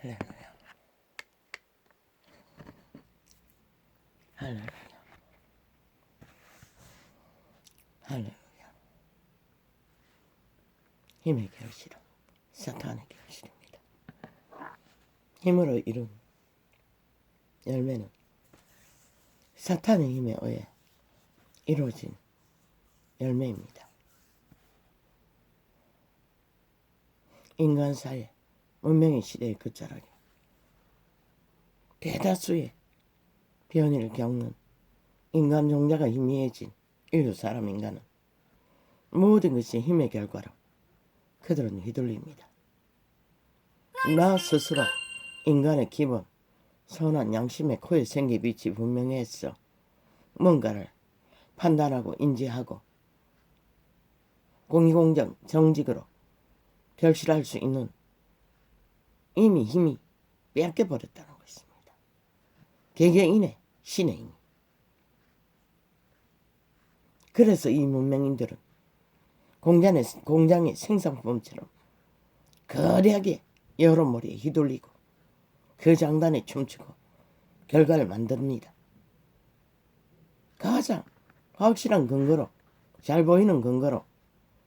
할렐루야. 할렐루야. 할렐루야. 힘의 결실은 사탄의 결실입니다. 힘으로 이룬 열매는 사탄의 힘에 의해 이루어진 열매입니다. 인간사회, 문명의 시대의 끝자락에 대다수의 변이를 겪는 인간 종자가 희미해진 인류 사람 인간은 모든 것이 힘의 결과로 그들은 휘둘립니다. 나 스스로 인간의 기본 선한 양심의 코에 생기빛이 분명했어 뭔가를 판단하고 인지하고 공의공정 정직으로 결실할 수 있는 이미 힘이 뺏겨버렸다는 것입니다. 개개인의 신의 힘. 그래서 이 문명인들은 공장의 생산품처럼 거대하게 여론몰이에 휘둘리고 그 장단에 춤추고 결과를 만듭니다. 가장 확실한 근거로 잘 보이는 근거로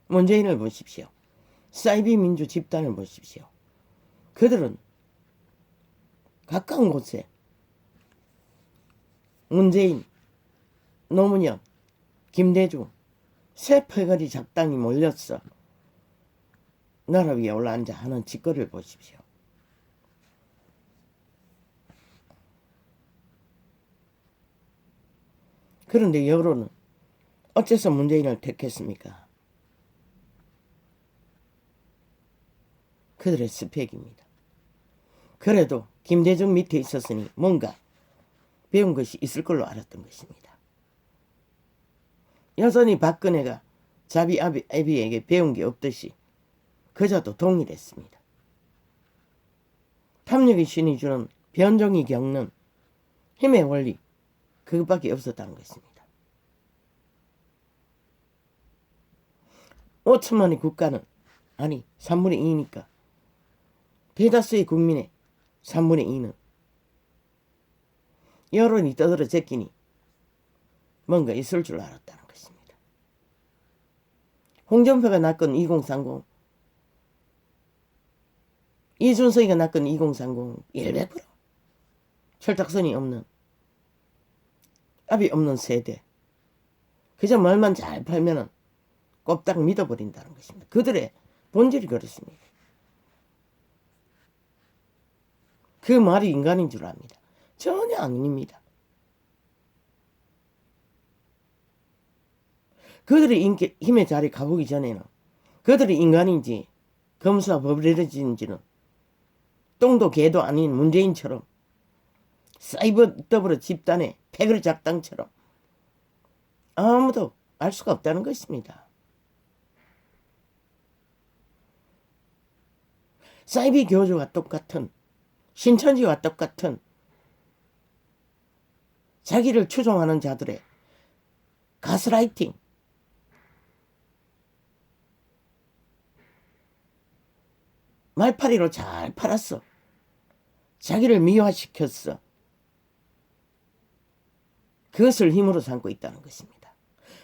문재인을 보십시오. 사이비 민주 집단을 보십시오. 그들은 가까운 곳에 문재인, 노무현, 김대중 새 패거리 작당이 몰렸어. 나라 위에 올라앉아 하는 짓거리를 보십시오. 그런데 여론은 어째서 문재인을 택했습니까? 그들의 스펙입니다. 그래도 김대중 밑에 있었으니 뭔가 배운 것이 있을 걸로 알았던 것입니다. 여전히 박근혜가 자비 아비에게 배운 게 없듯이 그자도 동일했습니다. 탐욕의 신이 주는 변종이 겪는 힘의 원리 그것밖에 없었다는 것입니다. 5천만의 국가는 아니 3분의 2니까 대다수의 국민의 3분의 2는 여론이 떠들어 제끼니 뭔가 있을 줄 알았다는 것입니다. 홍준표가 낳건 2030 이준석이가 낳건 2030 100% 철딱선이 없는 압이 없는 세대 그저 말만 잘 팔면은 꼽딱 믿어버린다는 것입니다. 그들의 본질이 그렇습니다. 그 말이 인간인 줄 압니다. 전혀 아닙니다. 그들의 힘의 자리에 가보기 전에는 그들이 인간인지 검수와 법리인지는 똥도 개도 아닌 문재인처럼 사이버 더블 집단의 패거리 작당처럼 아무도 알 수가 없다는 것입니다. 사이비 교주와 똑같은 신천지와 똑같은 자기를 추종하는 자들의 가스라이팅 말파리로 잘 팔았어. 자기를 미화시켰어. 그것을 힘으로 삼고 있다는 것입니다.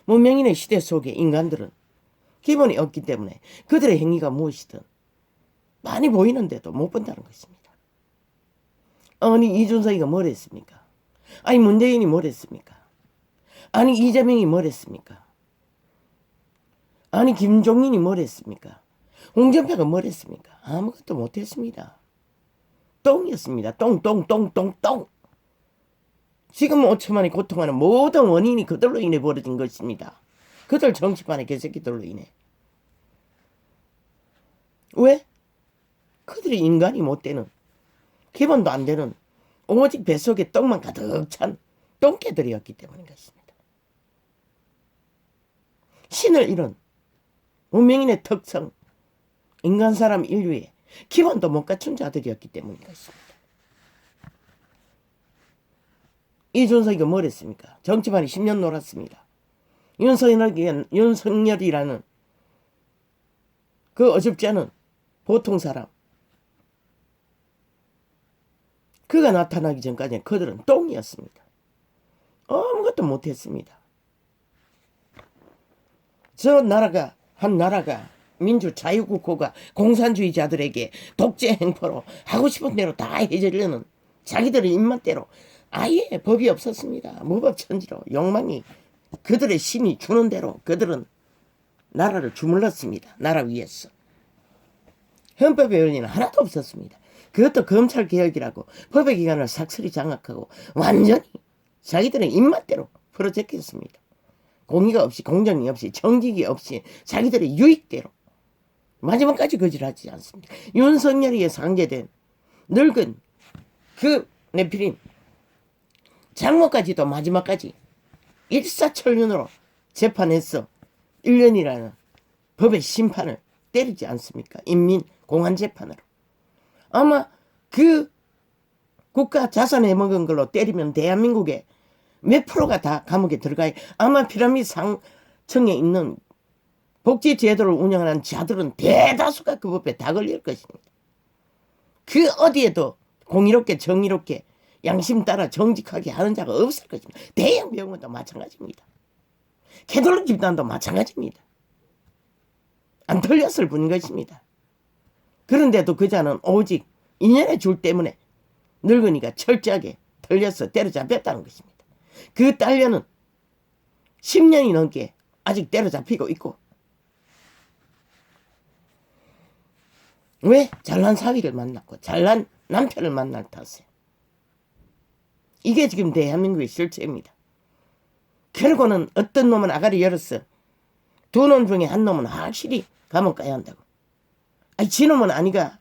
문명인의 시대 속에 인간들은 기본이 없기 때문에 그들의 행위가 무엇이든 많이 보이는데도 못 본다는 것입니다. 아니 이준석이가 뭘 했습니까? 아니 문재인이 뭘 했습니까? 아니 이재명이 뭘 했습니까? 아니 김종인이 뭘 했습니까? 홍준표가 뭘 했습니까? 아무것도 못했습니다. 똥이었습니다. 똥. 지금 5천만이 고통하는 모든 원인이 그들로 인해 벌어진 것입니다. 그들 정치판의 개새끼들로 인해. 왜? 그들이 인간이 못 되는 기본도 안 되는 오직 뱃속에 똥만 가득 찬 똥개들이었기 때문인 것입니다. 신을 잃은 문명인의 특성 인간 사람 인류의 기본도 못 갖춘 자들이었기 때문인 것입니다. 이준석이가 뭘 했습니까? 정치판이 10년 놀았습니다. 윤석열이라는 그 어줍지 않은 보통 사람 그가 나타나기 전까지는 그들은 똥이었습니다. 아무것도 못했습니다. 저 나라가 한 나라가 민주자유국호가 공산주의자들에게 독재 행포로 하고 싶은 대로 다 해주려는 자기들의 입맛대로 아예 법이 없었습니다. 무법천지로 욕망이 그들의 신이 주는 대로 그들은 나라를 주물렀습니다. 나라 위에서. 헌법의 원리는 하나도 없었습니다. 그것도 검찰개혁이라고 법의 기관을 삭슬이 장악하고 완전히 자기들의 입맛대로 풀어제꼈습니다. 공의가 없이 공정이 없이 정직이 없이 자기들의 유익대로 마지막까지 거절하지 않습니다. 윤석열이에 상대된 늙은 그 네피림 장모까지도 마지막까지 일사천륜으로 재판해서 1년이라는 법의 심판을 때리지 않습니까? 인민공안재판으로. 아마 그 국가 자산 해먹은 걸로 때리면 대한민국에 몇 프로가 다 감옥에 들어가요. 아마 피라미드 상층에 있는 복지제도를 운영하는 자들은 대다수가 그 법에 다 걸릴 것입니다. 그 어디에도 공의롭게 정의롭게 양심 따라 정직하게 하는 자가 없을 것입니다. 대형 병원도 마찬가지입니다. 캐톨릭 집단도 마찬가지입니다. 안 털렸을 뿐인 것입니다. 그런데도 그 자는 오직 인연의 줄 때문에 늙은이가 철저하게 털려서 때려잡혔다는 것입니다. 그 딸려는 10년이 넘게 아직 때려잡히고 있고 왜? 잘난 사위를 만났고 잘난 남편을 만날 탓에. 이게 지금 대한민국의 실체입니다. 결국은 어떤 놈은 아가리 열었어. 두 놈 중에 한 놈은 확실히 감옥 가야 한다고. 아니 지놈은 아니가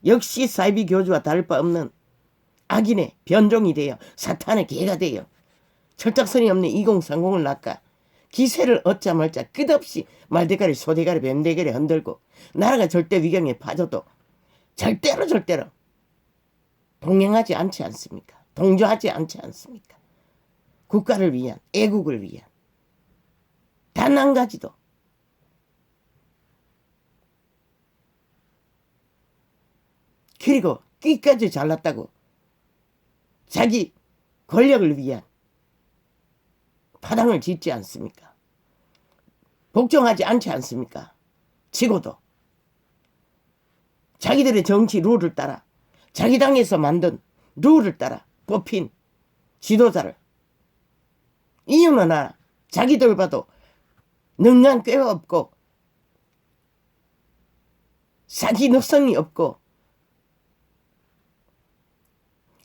역시 사이비 교주와 다를 바 없는 악인의 변종이 되어 사탄의 개가 되어 철딱선이 없는 2030을 낚아 기세를 얻자말자 끝없이 말대가리 소대가리 뱀대가리 흔들고 나라가 절대 위경에 빠져도 절대로 동행하지 않지 않습니까? 동조하지 않지 않습니까? 국가를 위한 애국을 위한 단 한 가지도 그리고 끼까지 잘났다고 자기 권력을 위한 파당을 짓지 않습니까? 복종하지 않지 않습니까? 지고도 자기들의 정치 룰을 따라 자기 당에서 만든 룰을 따라 뽑힌 지도자를 이유는 하나 자기들 봐도 능한 꾀가 없고 사기 늑성이 없고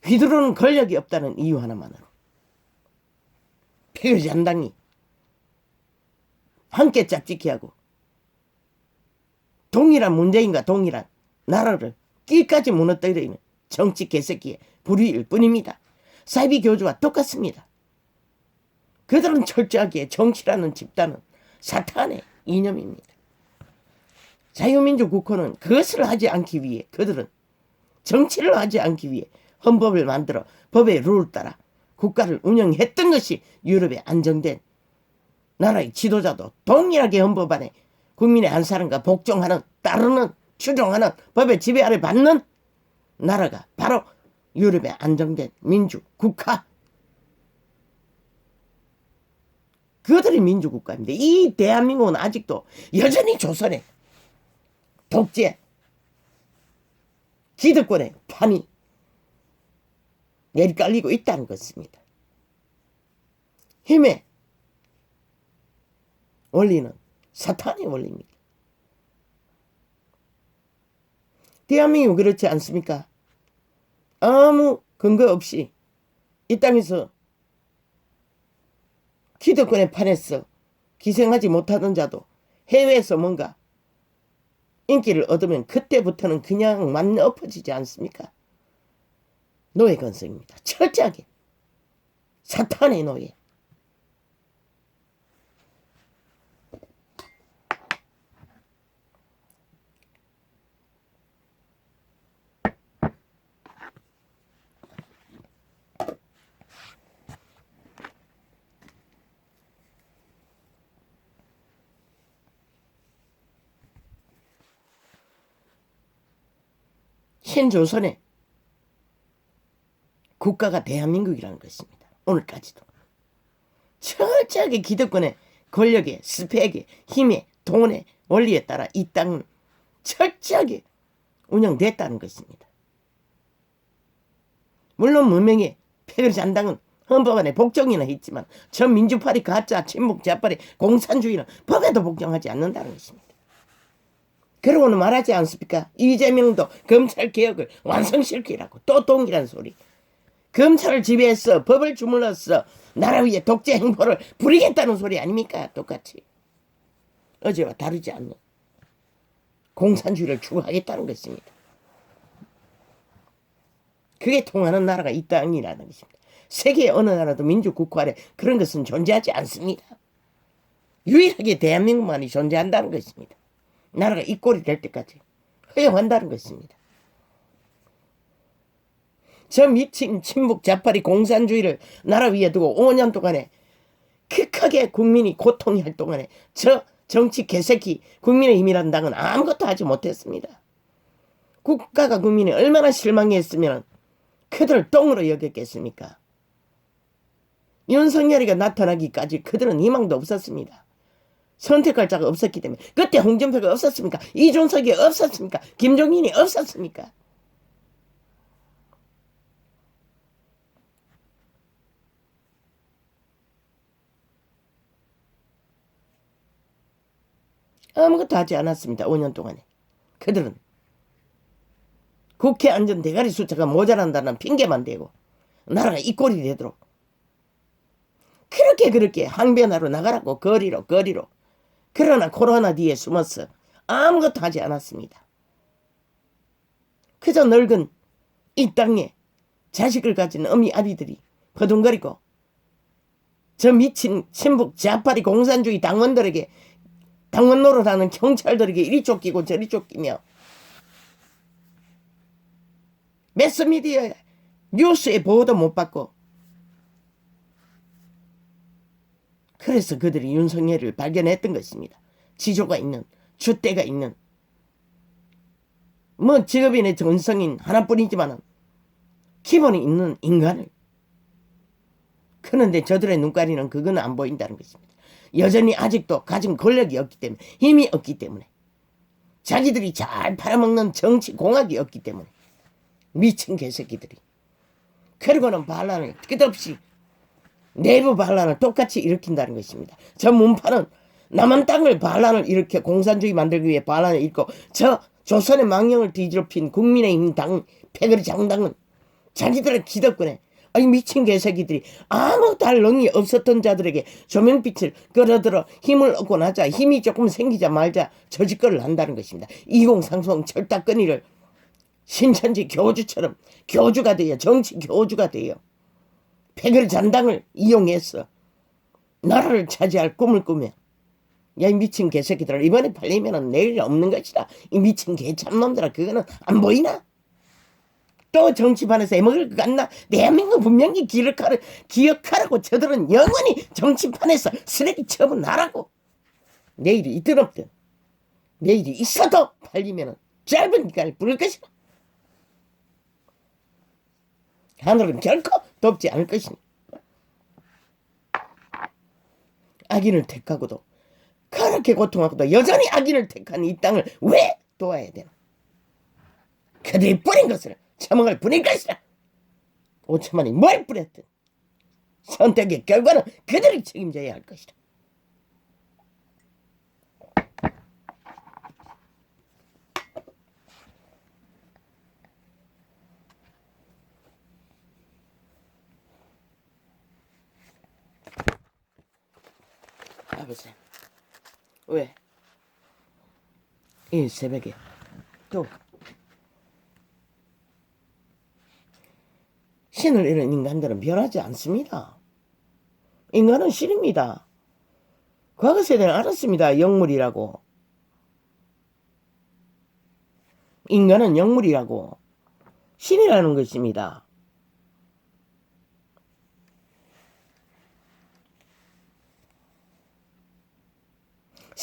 휘두르는 권력이 없다는 이유 하나만으로 표류잔당이 함께 짝짓기 하고 동일한 문재인과 동일한 나라를 끼까지 무너뜨리는 정치 개새끼의 불의일 뿐입니다. 사이비 교주와 똑같습니다. 그들은 철저하게 정치라는 집단은 사탄의 이념입니다. 자유민주국호는 그것을 하지 않기 위해 그들은 정치를 하지 않기 위해 헌법을 만들어 법의 룰을 따라 국가를 운영했던 것이 유럽의 안정된 나라의 지도자도 동일하게 헌법 안에 국민의 한 사람과 복종하는 따르는 추종하는 법의 지배 아래 받는 나라가 바로 유럽의 안정된 민주 국가. 그들이 민주국가입니다. 이 대한민국은 아직도 여전히 조선의 독재 기득권의 판이 내리깔리고 있다는 것입니다. 힘의 원리는 사탄의 원리입니다. 대한민국 그렇지 않습니까? 아무 근거 없이 이 땅에서 기득권의 판에서 기생하지 못하던 자도 해외에서 뭔가 인기를 얻으면 그때부터는 그냥 만 엎어지지 않습니까? 노예 건성입니다. 철저하게 사탄의 노예. 신조선의 국가가 대한민국이라는 것입니다. 오늘까지도. 철저하게 기득권의 권력에, 스펙에, 힘에, 돈에, 원리에 따라 이 땅은 철저하게 운영됐다는 것입니다. 물론 문명의 패거리잔당은 헌법 안에 복종이나 했지만 저 민주파리 가짜 친북 좌파리 공산주의는 법에도 복종하지 않는다는 것입니다. 그러고는 말하지 않습니까? 이재명도 검찰개혁을 완성시키라고 또 동일한 소리. 검찰을 지배해서 법을 주물러서 나라 위에 독재 행보를 부리겠다는 소리 아닙니까? 똑같이. 어제와 다르지 않는 공산주의를 추구하겠다는 것입니다. 그게 통하는 나라가 이 땅이라는 것입니다. 세계 어느 나라도 민주국가 아래 그런 것은 존재하지 않습니다. 유일하게 대한민국만이 존재한다는 것입니다. 나라가 이 꼴이 될 때까지 허용한다는 것입니다. 저 미친 친북 좌파리 공산주의를 나라 위에 두고 5년 동안에 크게 국민이 고통이 할 동안에 저 정치 개새끼 국민의힘이라는 당은 아무것도 하지 못했습니다. 국가가 국민이 얼마나 실망했으면 그들을 똥으로 여겼겠습니까? 윤석열이가 나타나기까지 그들은 희망도 없었습니다. 선택할 자가 없었기 때문에. 그때 홍준표가 없었습니까? 이준석이 없었습니까? 김종인이 없었습니까? 아무것도 하지 않았습니다. 5년 동안에. 그들은 국회 앉은 대가리 숫자가 모자란다는 핑계만 대고 나라가 이 꼴이 되도록 그렇게 항변하러 나가라고 거리로. 그러나 코로나 뒤에 숨어서 아무것도 하지 않았습니다. 그저 늙은 이 땅에 자식을 가진 어미 아비들이 허둥거리고 저 미친 친북 좌파리 공산주의 당원들에게 당원 노릇하는 경찰들에게 이리 쫓기고 저리 쫓기며 매스미디어 뉴스에 보호도 못 받고 그래서 그들이 윤석열을 발견했던 것입니다. 지조가 있는, 줏대가 있는 뭐 직업인의 전성인 하나뿐이지만 기본이 있는 인간을. 그런데 저들의 눈가리는 그거는 안 보인다는 것입니다. 여전히 아직도 가진 권력이 없기 때문에, 힘이 없기 때문에, 자기들이 잘 팔아먹는 정치 공학이 없기 때문에 미친 개새끼들이. 그리고는 반란을 끝없이 내부 반란을 똑같이 일으킨다는 것입니다. 저 문파는 남한 땅을 반란을 일으켜 공산주의 만들기 위해 반란을 일으키고 저 조선의 망령을 뒤집힌 국민의힘 당 패거리 장당은 자기들의 기득권에 아니 미친 개새끼들이 아무것도 할 능력이 없었던 자들에게 조명빛을 끌어들어 힘을 얻고 나자 힘이 조금 생기자 말자 저짓거리를 한다는 것입니다. 이공상송 철딱거니를 신천지 교주처럼 교주가 되어 정치 교주가 되어 패거리 잔당을 이용해서 나라를 차지할 꿈을 꾸며 야 이 미친 개새끼들아 이번에 팔리면은 내일 없는 것이다. 이 미친 개참놈들아 그거는 안 보이나? 또 정치판에서 애먹을 것 같나? 대한민국 분명히 기억하라고 저들은 영원히 정치판에서 쓰레기 처분하라고. 내일이 있든 없든 내일이 있어도 팔리면은 짧은 기간을 부를 것이다. 하늘은 결코 덥지 않을 것이니 악인을 택하고도 그렇게 고통하고도 여전히 악인을 택한 이 땅을 왜 도와야 되나? 그들이 뿌린 것을 처먹을 뿐일 것이다. 5천만이 뭘 뿌렸든 선택의 결과는 그들이 책임져야 할 것이다. 아버지 왜? 이 새벽에 또 신을 잃은 인간들은 변하지 않습니다. 인간은 신입니다. 과거 세대는 알았습니다. 영물이라고. 인간은 영물이라고. 신이라는 것입니다.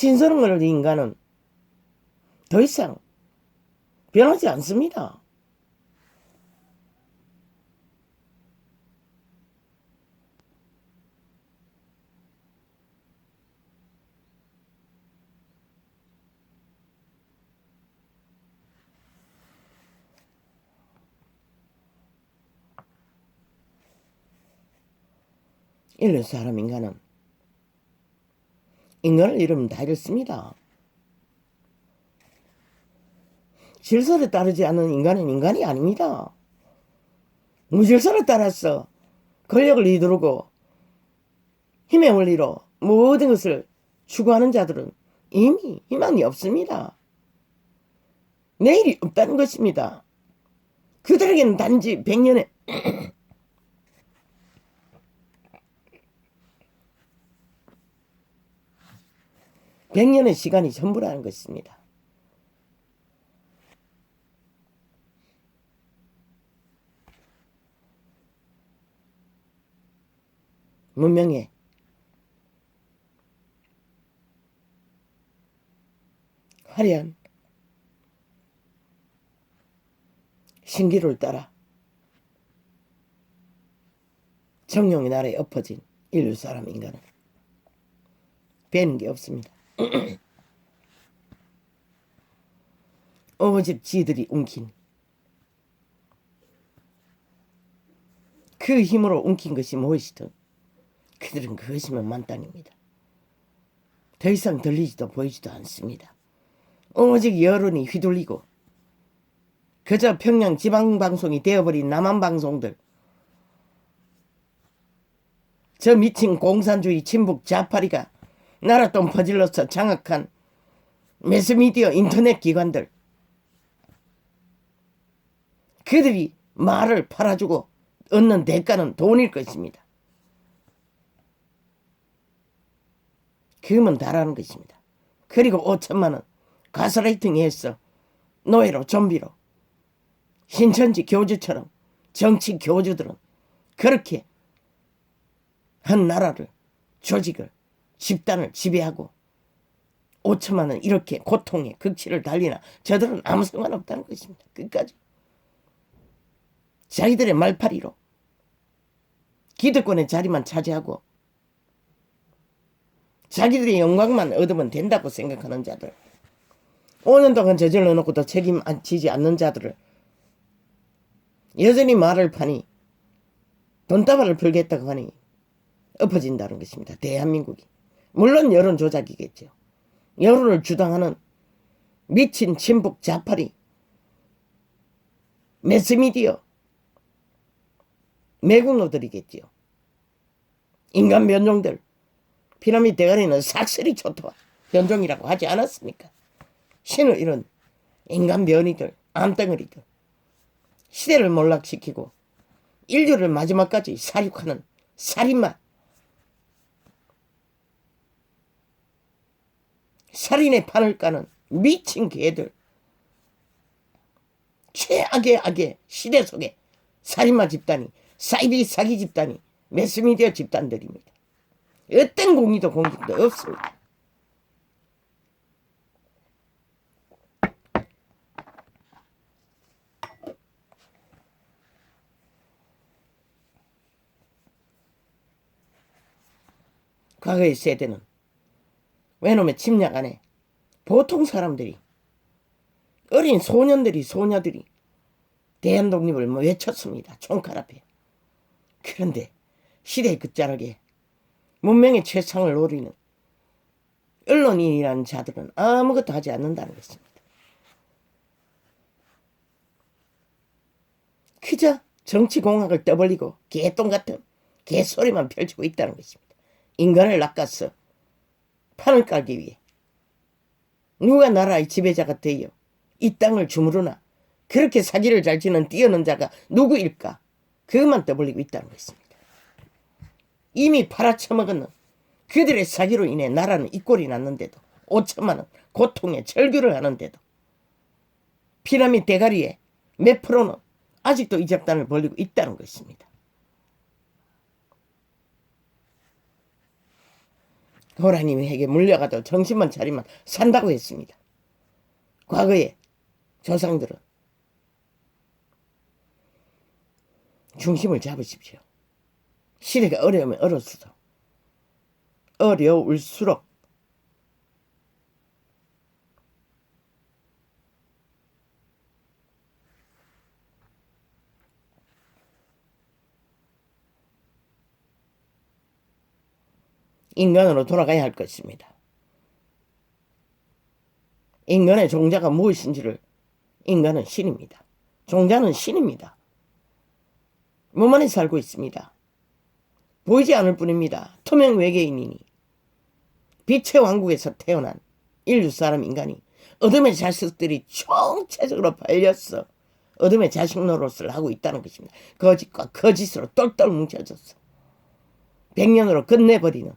신선한 걸 인간은 더 이상 변하지 않습니다. 인류 사람 인간은 인간을 잃으면 다 잃습니다. 질서를 따르지 않는 인간은 인간이 아닙니다. 무질서를 따라서 권력을 이루고 힘의 원리로 모든 것을 추구하는 자들은 이미 희망이 없습니다. 내일이 없다는 것입니다. 그들에게는 단지 100년의 100년의 시간이 전부라는 것입니다. 문명의 화려한 신기루를 따라 정령의 나라에 엎어진 인류 사람 인간은 배는 게 없습니다. 오직 지들이 움킨 그 힘으로 움킨 것이 무엇이든 그들은 그것이면 만땅입니다. 더 이상 들리지도 보이지도 않습니다. 오직 여론이 휘둘리고 그저 평양 지방방송이 되어버린 남한방송들, 저 미친 공산주의 친북 좌파리가 나라돈 퍼질러서 장악한 매스미디어 인터넷 기관들, 그들이 말을 팔아주고 얻는 대가는 돈일 것입니다. 그러면 다라는 것입니다. 그리고 5천만 원 가스라이팅해서 노예로 좀비로 신천지 교주처럼 정치 교주들은 그렇게 한 나라를, 조직을, 집단을 지배하고 5천만 원 이렇게 고통의 극치를 달리나 저들은 아무 상관없다는 것입니다. 끝까지 자기들의 말파리로 기득권의 자리만 차지하고 자기들의 영광만 얻으면 된다고 생각하는 자들, 5년 동안 저질러 놓고도 책임 지지 않는 자들을 여전히 말을 파니 돈다발을 풀겠다고 하니 엎어진다는 것입니다. 대한민국이. 물론 여론 조작이겠죠. 여론을 주장하는 미친 친북 좌파리 매스미디어 매국노들이겠지요. 인간 변종들, 피라미드 대가리는 삭슬이 초토화 변종이라고 하지 않았습니까? 신을 잃은 인간 변이들, 암덩어리들, 시대를 몰락시키고 인류를 마지막까지 사육하는 살인마, 살인의 판을 까는 미친 개들, 최악의 악의 시대 속에 살인마 집단이, 사이비 사기 집단이 매스미디어 집단들입니다. 어떤 공의도 공직도 없습니다. 과거의 세대는 외놈의 침략 안에 보통 사람들이, 어린 소녀들이 대한독립을 외쳤습니다. 총칼 앞에. 그런데 시대의 끝자락에 문명의 최상을 노리는 언론인이라는 자들은 아무것도 하지 않는다는 것입니다. 그저 정치공학을 떠벌리고 개똥 같은 개소리만 펼치고 있다는 것입니다. 인간을 낚아서 판을 깔기 위해 누가 나라의 지배자가 되어 이 땅을 주무르나 그렇게 사기를 잘 치는 뛰어난 자가 누구일까? 그것만 떠벌리고 있다는 것입니다. 이미 팔아쳐먹은 그들의 사기로 인해 나라는 이 꼴이 났는데도 5천만 원 고통에 절규를 하는데도 피라미드 대가리에 몇 프로는 아직도 이 작단을 벌리고 있다는 것입니다. 호라님에게 물려가도 정신만 차리면 산다고 했습니다. 과거에 조상들은 중심을 잡으십시오. 시대가 어려우면 어려울수록 인간으로 돌아가야 할 것입니다. 인간의 종자가 무엇인지를 인간은 신입니다. 종자는 신입니다. 몸 안에 살고 있습니다. 보이지 않을 뿐입니다. 투명 외계인이니 빛의 왕국에서 태어난 인류 사람 인간이 어둠의 자식들이 총체적으로 발렸어. 어둠의 자식 노릇을 하고 있다는 것입니다. 거짓과 거짓으로 똘똘 뭉쳐졌어. 100년으로 끝내버리는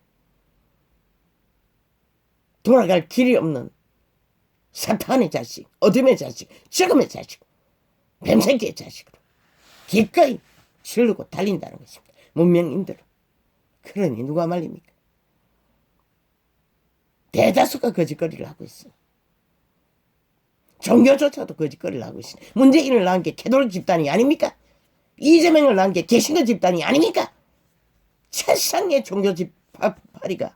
돌아갈 길이 없는 사탄의 자식, 어둠의 자식, 죽음의 자식, 뱀새끼의 자식으로 기꺼이 지르고 달린다는 것입니다. 문명인들은. 그러니 누가 말립니까? 대다수가 거짓거리를 하고 있어. 종교조차도 거짓거리를 하고 있어. 문재인을 낳은 게 캐톨릭 집단이 아닙니까? 이재명을 낳은 게 개신교 집단이 아닙니까? 세상의 종교 집파리가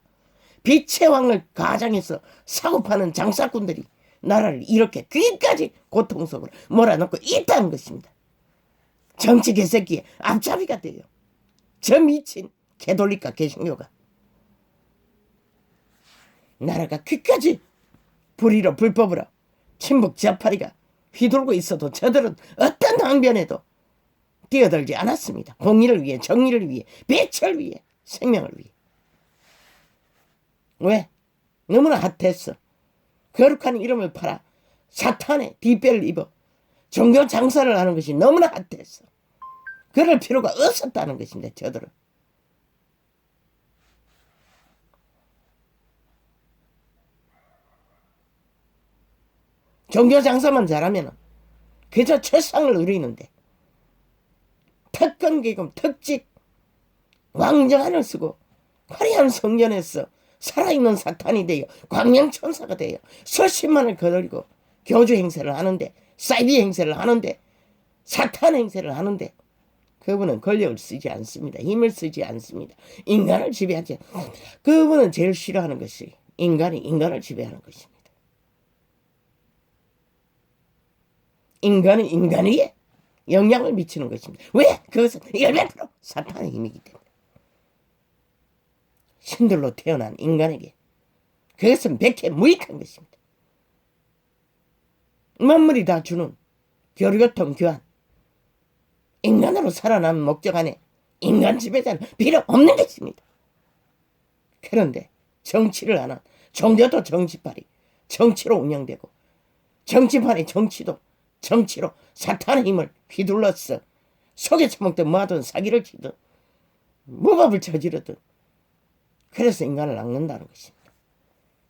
빛의 왕을 가장해서 사고파는 장사꾼들이 나라를 이렇게 귀까지 고통 속으로 몰아넣고 있다는 것입니다. 정치 개새끼의 앞잡이가 돼요. 저 미친 캐톨릭과 개신교가. 나라가 귀까지 불의로 불법으로 친북 좌파리가 휘둘고 있어도 저들은 어떤 항변에도 뛰어들지 않았습니다. 공의를 위해, 정의를 위해, 빛을 위해, 생명을 위해. 왜? 너무나 핫했어. 거룩한 이름을 팔아 사탄의 뒷배를 입어 종교 장사를 하는 것이 너무나 핫했어. 그럴 필요가 없었다는 것인데 저들은. 종교 장사만 잘하면 그저 최상을 누리는데 특권기금 특직 왕정한을 쓰고 화려한 성전에서 살아있는 사탄이 되어 광명천사가 되어 수십만을 거느리고 교주 행세를 하는데, 사이비 행세를 하는데, 사탄 행세를 하는데 그분은 권력을 쓰지 않습니다. 힘을 쓰지 않습니다. 인간을 지배하지. 그분은 제일 싫어하는 것이 인간이 인간을 지배하는 것입니다. 인간은 인간 위에 영향을 미치는 것입니다. 왜? 그것은 100% 사탄의 힘이기 때문에. 신들로 태어난 인간에게 그것은 백해 무익한 것입니다. 만물이 다 주는 교류교통 교환, 인간으로 살아남은 목적 안에 인간 지배자는 필요 없는 것입니다. 그런데 정치를 하는 종교도 정치팔이 정치로 운영되고, 정치판의 정치도 정치로 사탄의 힘을 휘둘렀어. 속에 처먹든 뭐하든 사기를 치든 무법을 저지르든 그래서 인간을 낚는다는 것입니다.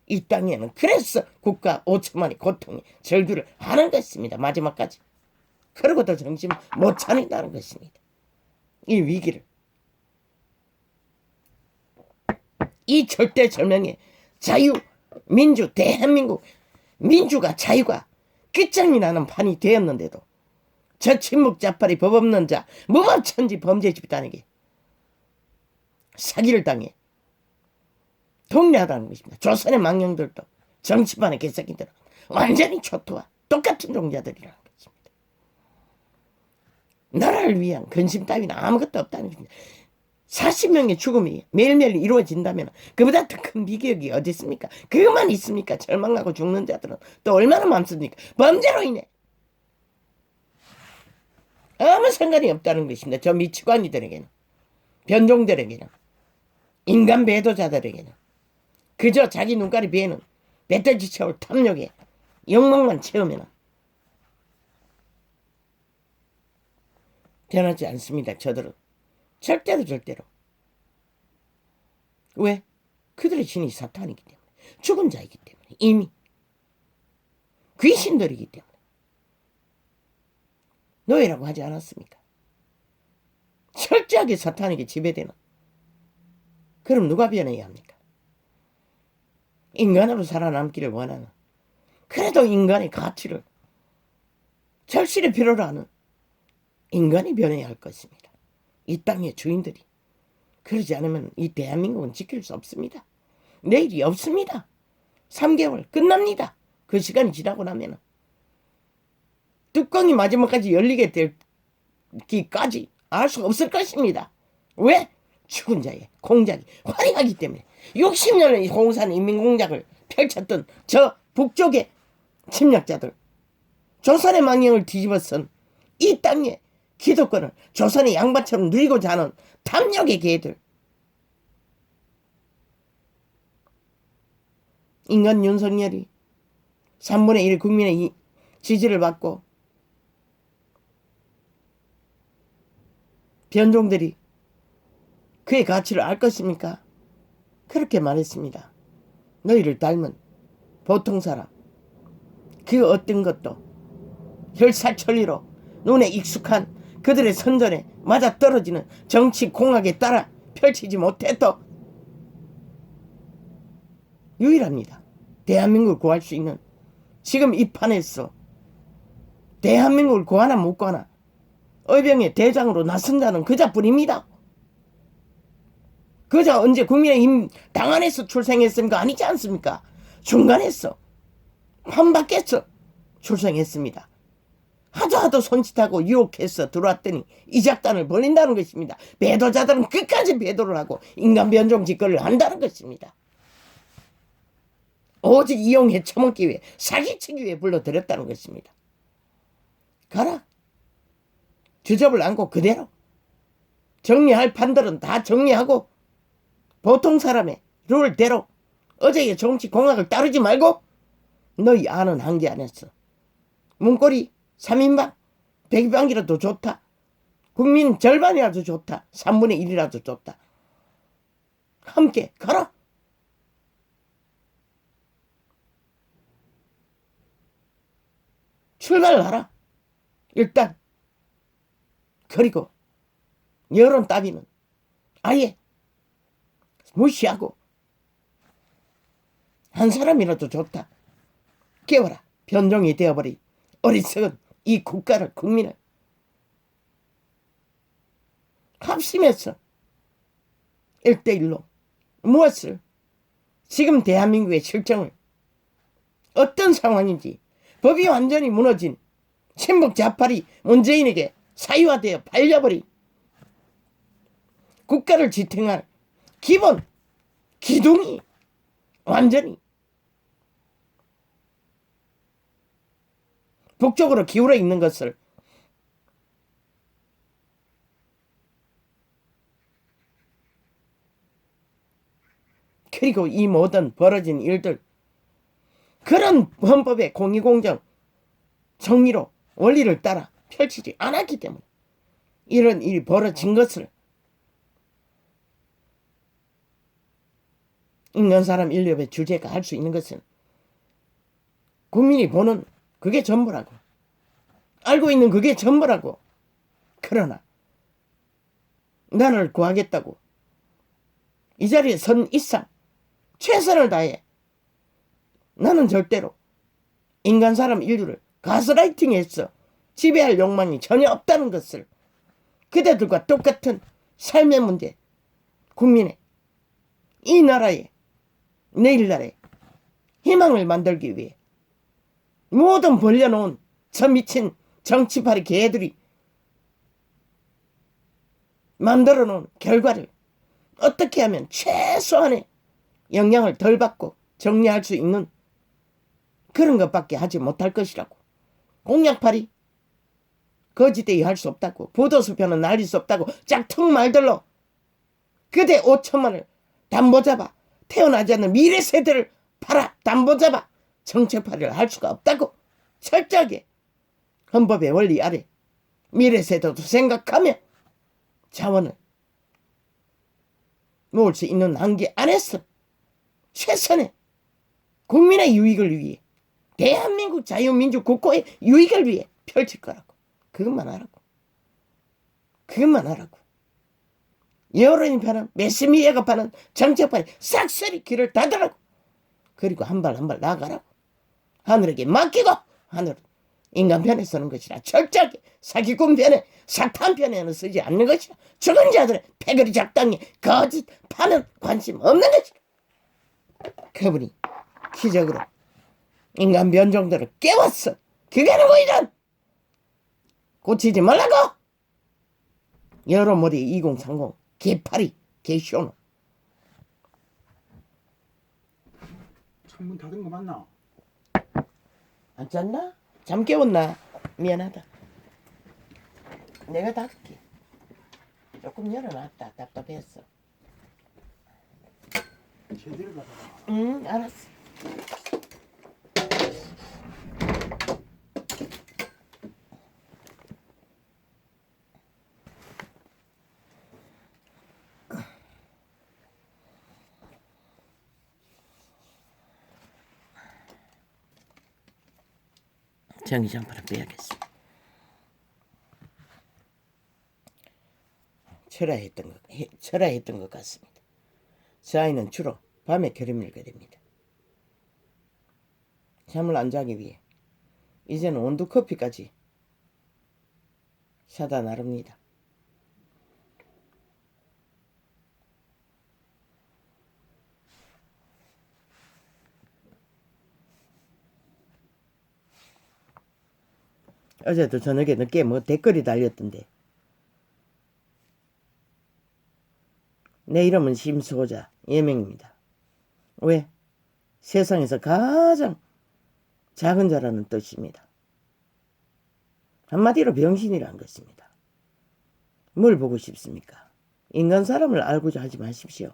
이 땅에는 그래서 국가 5천만이 고통에 절규를 하는 것입니다. 마지막까지. 그러고도 정신 못 차린다는 것입니다. 이 위기를. 이 절대절명의 자유, 민주, 대한민국 민주가 자유가 끝장이 나는 판이 되었는데도 저 친묵 자파리 법 없는 자 무법천지 범죄 집단에게 사기를 당해 동료하다는 것입니다. 조선의 망령들도 정치판의 개새끼들은 완전히 초토화 똑같은 종자들이라는 것입니다. 나라를 위한 근심 따위는 아무것도 없다는 것입니다. 40명의 죽음이 매일매일 이루어진다면 그보다 더 큰 비극이 어디 있습니까? 그것만 있습니까? 절망하고 죽는 자들은 또 얼마나 많습니까? 범죄로 인해 아무 상관이 없다는 것입니다. 저 미치광이들에게는, 변종들에게는, 인간 배도자들에게는 그저 자기 눈깔이 비에는 뱃돼지 채울 탐욕에 욕망만 채우면 변하지 않습니다. 저들은 절대로. 왜? 그들의 신이 사탄이기 때문에, 죽은 자이기 때문에, 이미 귀신들이기 때문에. 노예라고 하지 않았습니까? 철저하게 사탄에게 지배되는. 그럼 누가 변해야 합니까? 인간으로 살아남기를 원하는, 그래도 인간의 가치를 절실히 필요로 하는 인간이 변해야 할 것입니다. 이 땅의 주인들이. 그러지 않으면 이 대한민국은 지킬 수 없습니다. 내일이 없습니다. 3개월 끝납니다. 그 시간이 지나고 나면 뚜껑이 마지막까지 열리게 될기까지 알 수 없을 것입니다. 왜? 죽은 자의 공작이 화려하기 때문에 60년의 공산 인민공작을 펼쳤던 저 북쪽의 침략자들, 조선의 망령을 뒤집어선 이 땅에 기득권을 조선의 양반처럼 누리고자 하는 탐욕의 개들, 인간 윤석열이 3분의 1 국민의 지지를 받고 변종들이 그의 가치를 알 것입니까? 그렇게 말했습니다. 너희를 닮은 보통 사람, 그 어떤 것도 혈사천리로 눈에 익숙한 그들의 선전에 맞아떨어지는 정치 공학에 따라 펼치지 못해도 유일합니다. 대한민국을 구할 수 있는. 지금 이 판에서 대한민국을 구하나 못 구하나 의병의 대장으로 나선 자는 그자뿐입니다. 그자 언제 국민의힘 당 안에서 출생했습니까? 아니지 않습니까? 중간에서 판밖에서 출생했습니다. 하도 손짓하고 유혹해서 들어왔더니 이 작단을 벌린다는 것입니다. 배도자들은 끝까지 배도를 하고 인간 변종 짓거리를 한다는 것입니다. 오직 이용해 처먹기 위해, 사기치기 위해 불러들였다는 것입니다. 가라. 주접을 안고 그대로 정리할 판들은 다 정리하고 보통 사람의 룰대로 어제의 정치 공학을 따르지 말고 너희 아는 한계 안에서 문고리 3인방 100인방이라도 좋다. 국민 절반이라도 좋다. 3분의 1이라도 좋다. 함께 가라. 출발을 하라. 일단. 그리고 여론 따위는 아예 무시하고 한 사람이라도 좋다. 깨워라. 변종이 되어버린 어리석은 이 국가를, 국민을 합심해서 1대1로 무엇을, 지금 대한민국의 실정을, 어떤 상황인지, 법이 완전히 무너진 친북 좌파리 문재인에게 사유화되어 발려버린 국가를 지탱할 기본 기둥이 완전히 북쪽으로 기울어 있는 것을 그리고 이 모든 벌어진 일들, 그런 헌법의 공의공정 정의로 원리를 따라 펼치지 않았기 때문에 이런 일이 벌어진 것을 있는 사람 인류의 주제가 할 수 있는 것은 국민이 보는 그게 전부라고, 알고 있는 그게 전부라고. 그러나 나를 구하겠다고 이 자리에 선 이상 최선을 다해 나는 절대로 인간 사람 인류를 가스라이팅해서 지배할 욕망이 전혀 없다는 것을, 그대들과 똑같은 삶의 문제, 국민의 이 나라의 내일날의 희망을 만들기 위해 모든 벌려놓은 저 미친 정치파리 개들이 만들어놓은 결과를 어떻게 하면 최소한의 영향을 덜 받고 정리할 수 있는 그런 것밖에 하지 못할 것이라고. 공약팔이 거지대위 할 수 없다고, 부도수표는 날릴 수 없다고 짝퉁 말들로 그대 5천만을 담보 잡아 태어나지 않는 미래 세대를 팔아 담보 잡아 정책팔이를 할 수가 없다고. 철저하게 헌법의 원리 아래 미래 세대도 생각하며 자원을 모을 수 있는 한계 안에서 최선의 국민의 유익을 위해, 대한민국 자유민주 국고의 유익을 위해 펼칠 거라고. 그것만 하라고. 그것만 하라고. 여론이 파는 매스미디어가 파는 정책판에 싹쓸이 길을 닫으라고. 그리고 한 발 한 발 나아가라고. 하늘에게 맡기고 하늘은 인간 편에 서는 것이라. 철저하게 사기꾼 편에, 사탄 편에는 쓰지 않는 것이라. 죽은 자들의 패거리 작당에 거짓 파는 관심 없는 것이라. 그분이 기적으로 인간 변종들을 깨웠어. 그게 누구 이런 고치지 말라고. 여러모리 2030 개파리 개쇼는. 창문 닫은 거 맞나? 안 잤나? 잠 깨웠나? 미안하다. 내가 닫을게. 조금 열어놨다. 답답했어. 제대로 닫아. 응, 알았어. 전기장판을 빼야겠어. 철야했던 것 같습니다. 저 아이는 주로 밤에 결임일게 됩니다. 잠을 안 자기 위해 이제는 온도 커피까지 사다 나릅니다. 어제도 저녁에 늦게 뭐 댓글이 달렸던데, 내 이름은 심수호자 예명입니다. 왜? 세상에서 가장 작은 자라는 뜻입니다. 한마디로 병신이란 것입니다. 뭘 보고 싶습니까? 인간 사람을 알고자 하지 마십시오.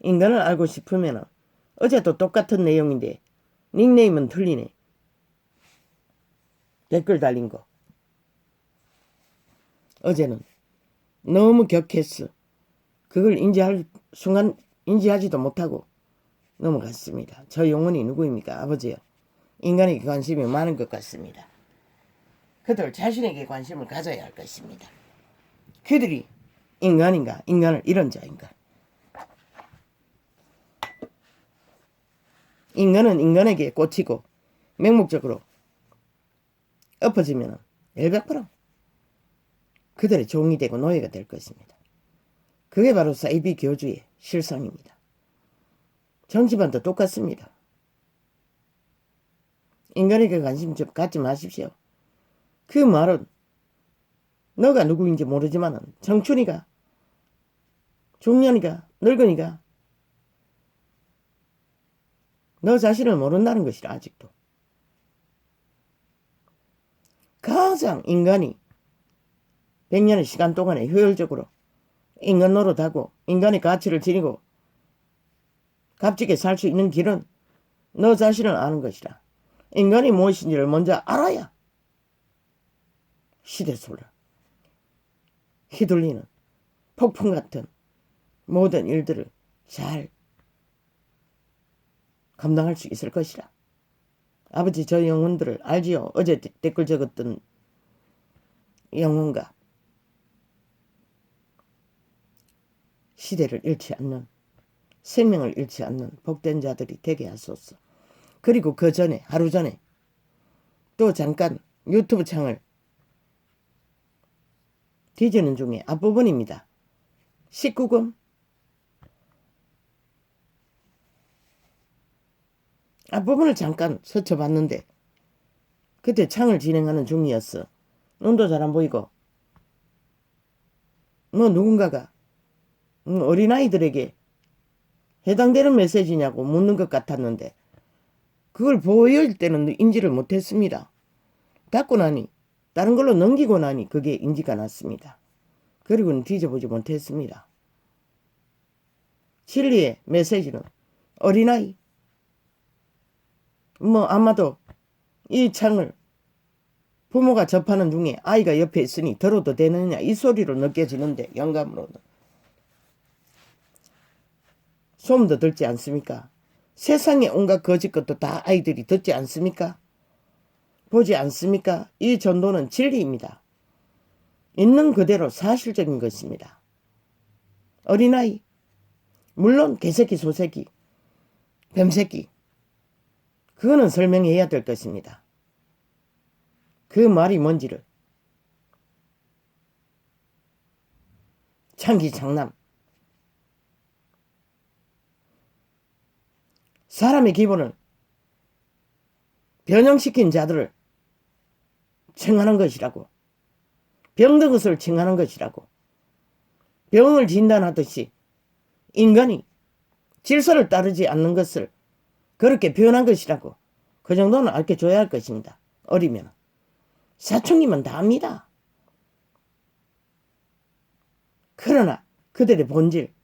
인간을 알고 싶으면 어제도 똑같은 내용인데 닉네임은 틀리네. 댓글 달린 거. 어제는 너무 격했어. 그걸 인지할 순간 인지하지도 못하고 넘어갔습니다. 저 영혼이 누구입니까? 아버지요. 인간에게 관심이 많은 것 같습니다. 그들 자신에게 관심을 가져야 할 것입니다. 그들이 인간인가? 인간을 잃은 자인가? 인간은 인간에게 꽂히고 맹목적으로 엎어지면 100% 그들의 종이 되고 노예가 될 것입니다. 그게 바로 사이비 교주의 실상입니다. 정치반도 똑같습니다. 인간에게 관심 좀 갖지 마십시오. 그 말은 너가 누구인지 모르지만 청춘이가, 중년이가, 늙은이가 너 자신을 모른다는 것이라. 아직도 가장 인간이 100년의 시간 동안에 효율적으로 인간 노릇하고 인간의 가치를 지니고 값지게 살 수 있는 길은 너 자신을 아는 것이라. 인간이 무엇인지를 먼저 알아야 시대소를 휘둘리는 폭풍 같은 모든 일들을 잘 감당할 수 있을 것이라. 아버지, 저 영혼들을 알지요? 어제 댓글 적었던 영혼과 시대를 잃지 않는, 생명을 잃지 않는 복된 자들이 되게 하소서. 그리고 그 전에, 하루 전에 또 잠깐 유튜브 창을 뒤지는 중에 앞부분입니다. 19금 앞부분을 잠깐 스쳐봤는데 그때 창을 진행하는 중이었어. 눈도 잘 안 보이고 뭐 누군가가 어린아이들에게 해당되는 메시지냐고 묻는 것 같았는데 그걸 보일 때는 인지를 못했습니다. 닫고 나니 다른 걸로 넘기고 나니 그게 인지가 났습니다. 그리고는 뒤져보지 못했습니다. 진리의 메시지는 어린아이, 아마도 이 창을 부모가 접하는 중에 아이가 옆에 있으니 들어도 되느냐 이 소리로 느껴지는데, 영감으로는 소음도 듣지 않습니까? 세상에 온갖 거짓 것도 다 아이들이 듣지 않습니까? 보지 않습니까? 이 전도는 진리입니다. 있는 그대로 사실적인 것입니다. 어린아이, 물론 개새끼, 소새끼, 뱀새끼, 그거는 설명해야 될 것입니다. 그 말이 뭔지를. 창기 장남. 사람의 기본을 변형시킨 자들을 칭하는 것이라고. 병든 것을 칭하는 것이라고. 병을 진단하듯이 인간이 질서를 따르지 않는 것을 그렇게 표현한 것이라고 그 정도는 알려줘야 할 것입니다. 어리면. 사춘기면 다 압니다. 그러나 그들의 본질,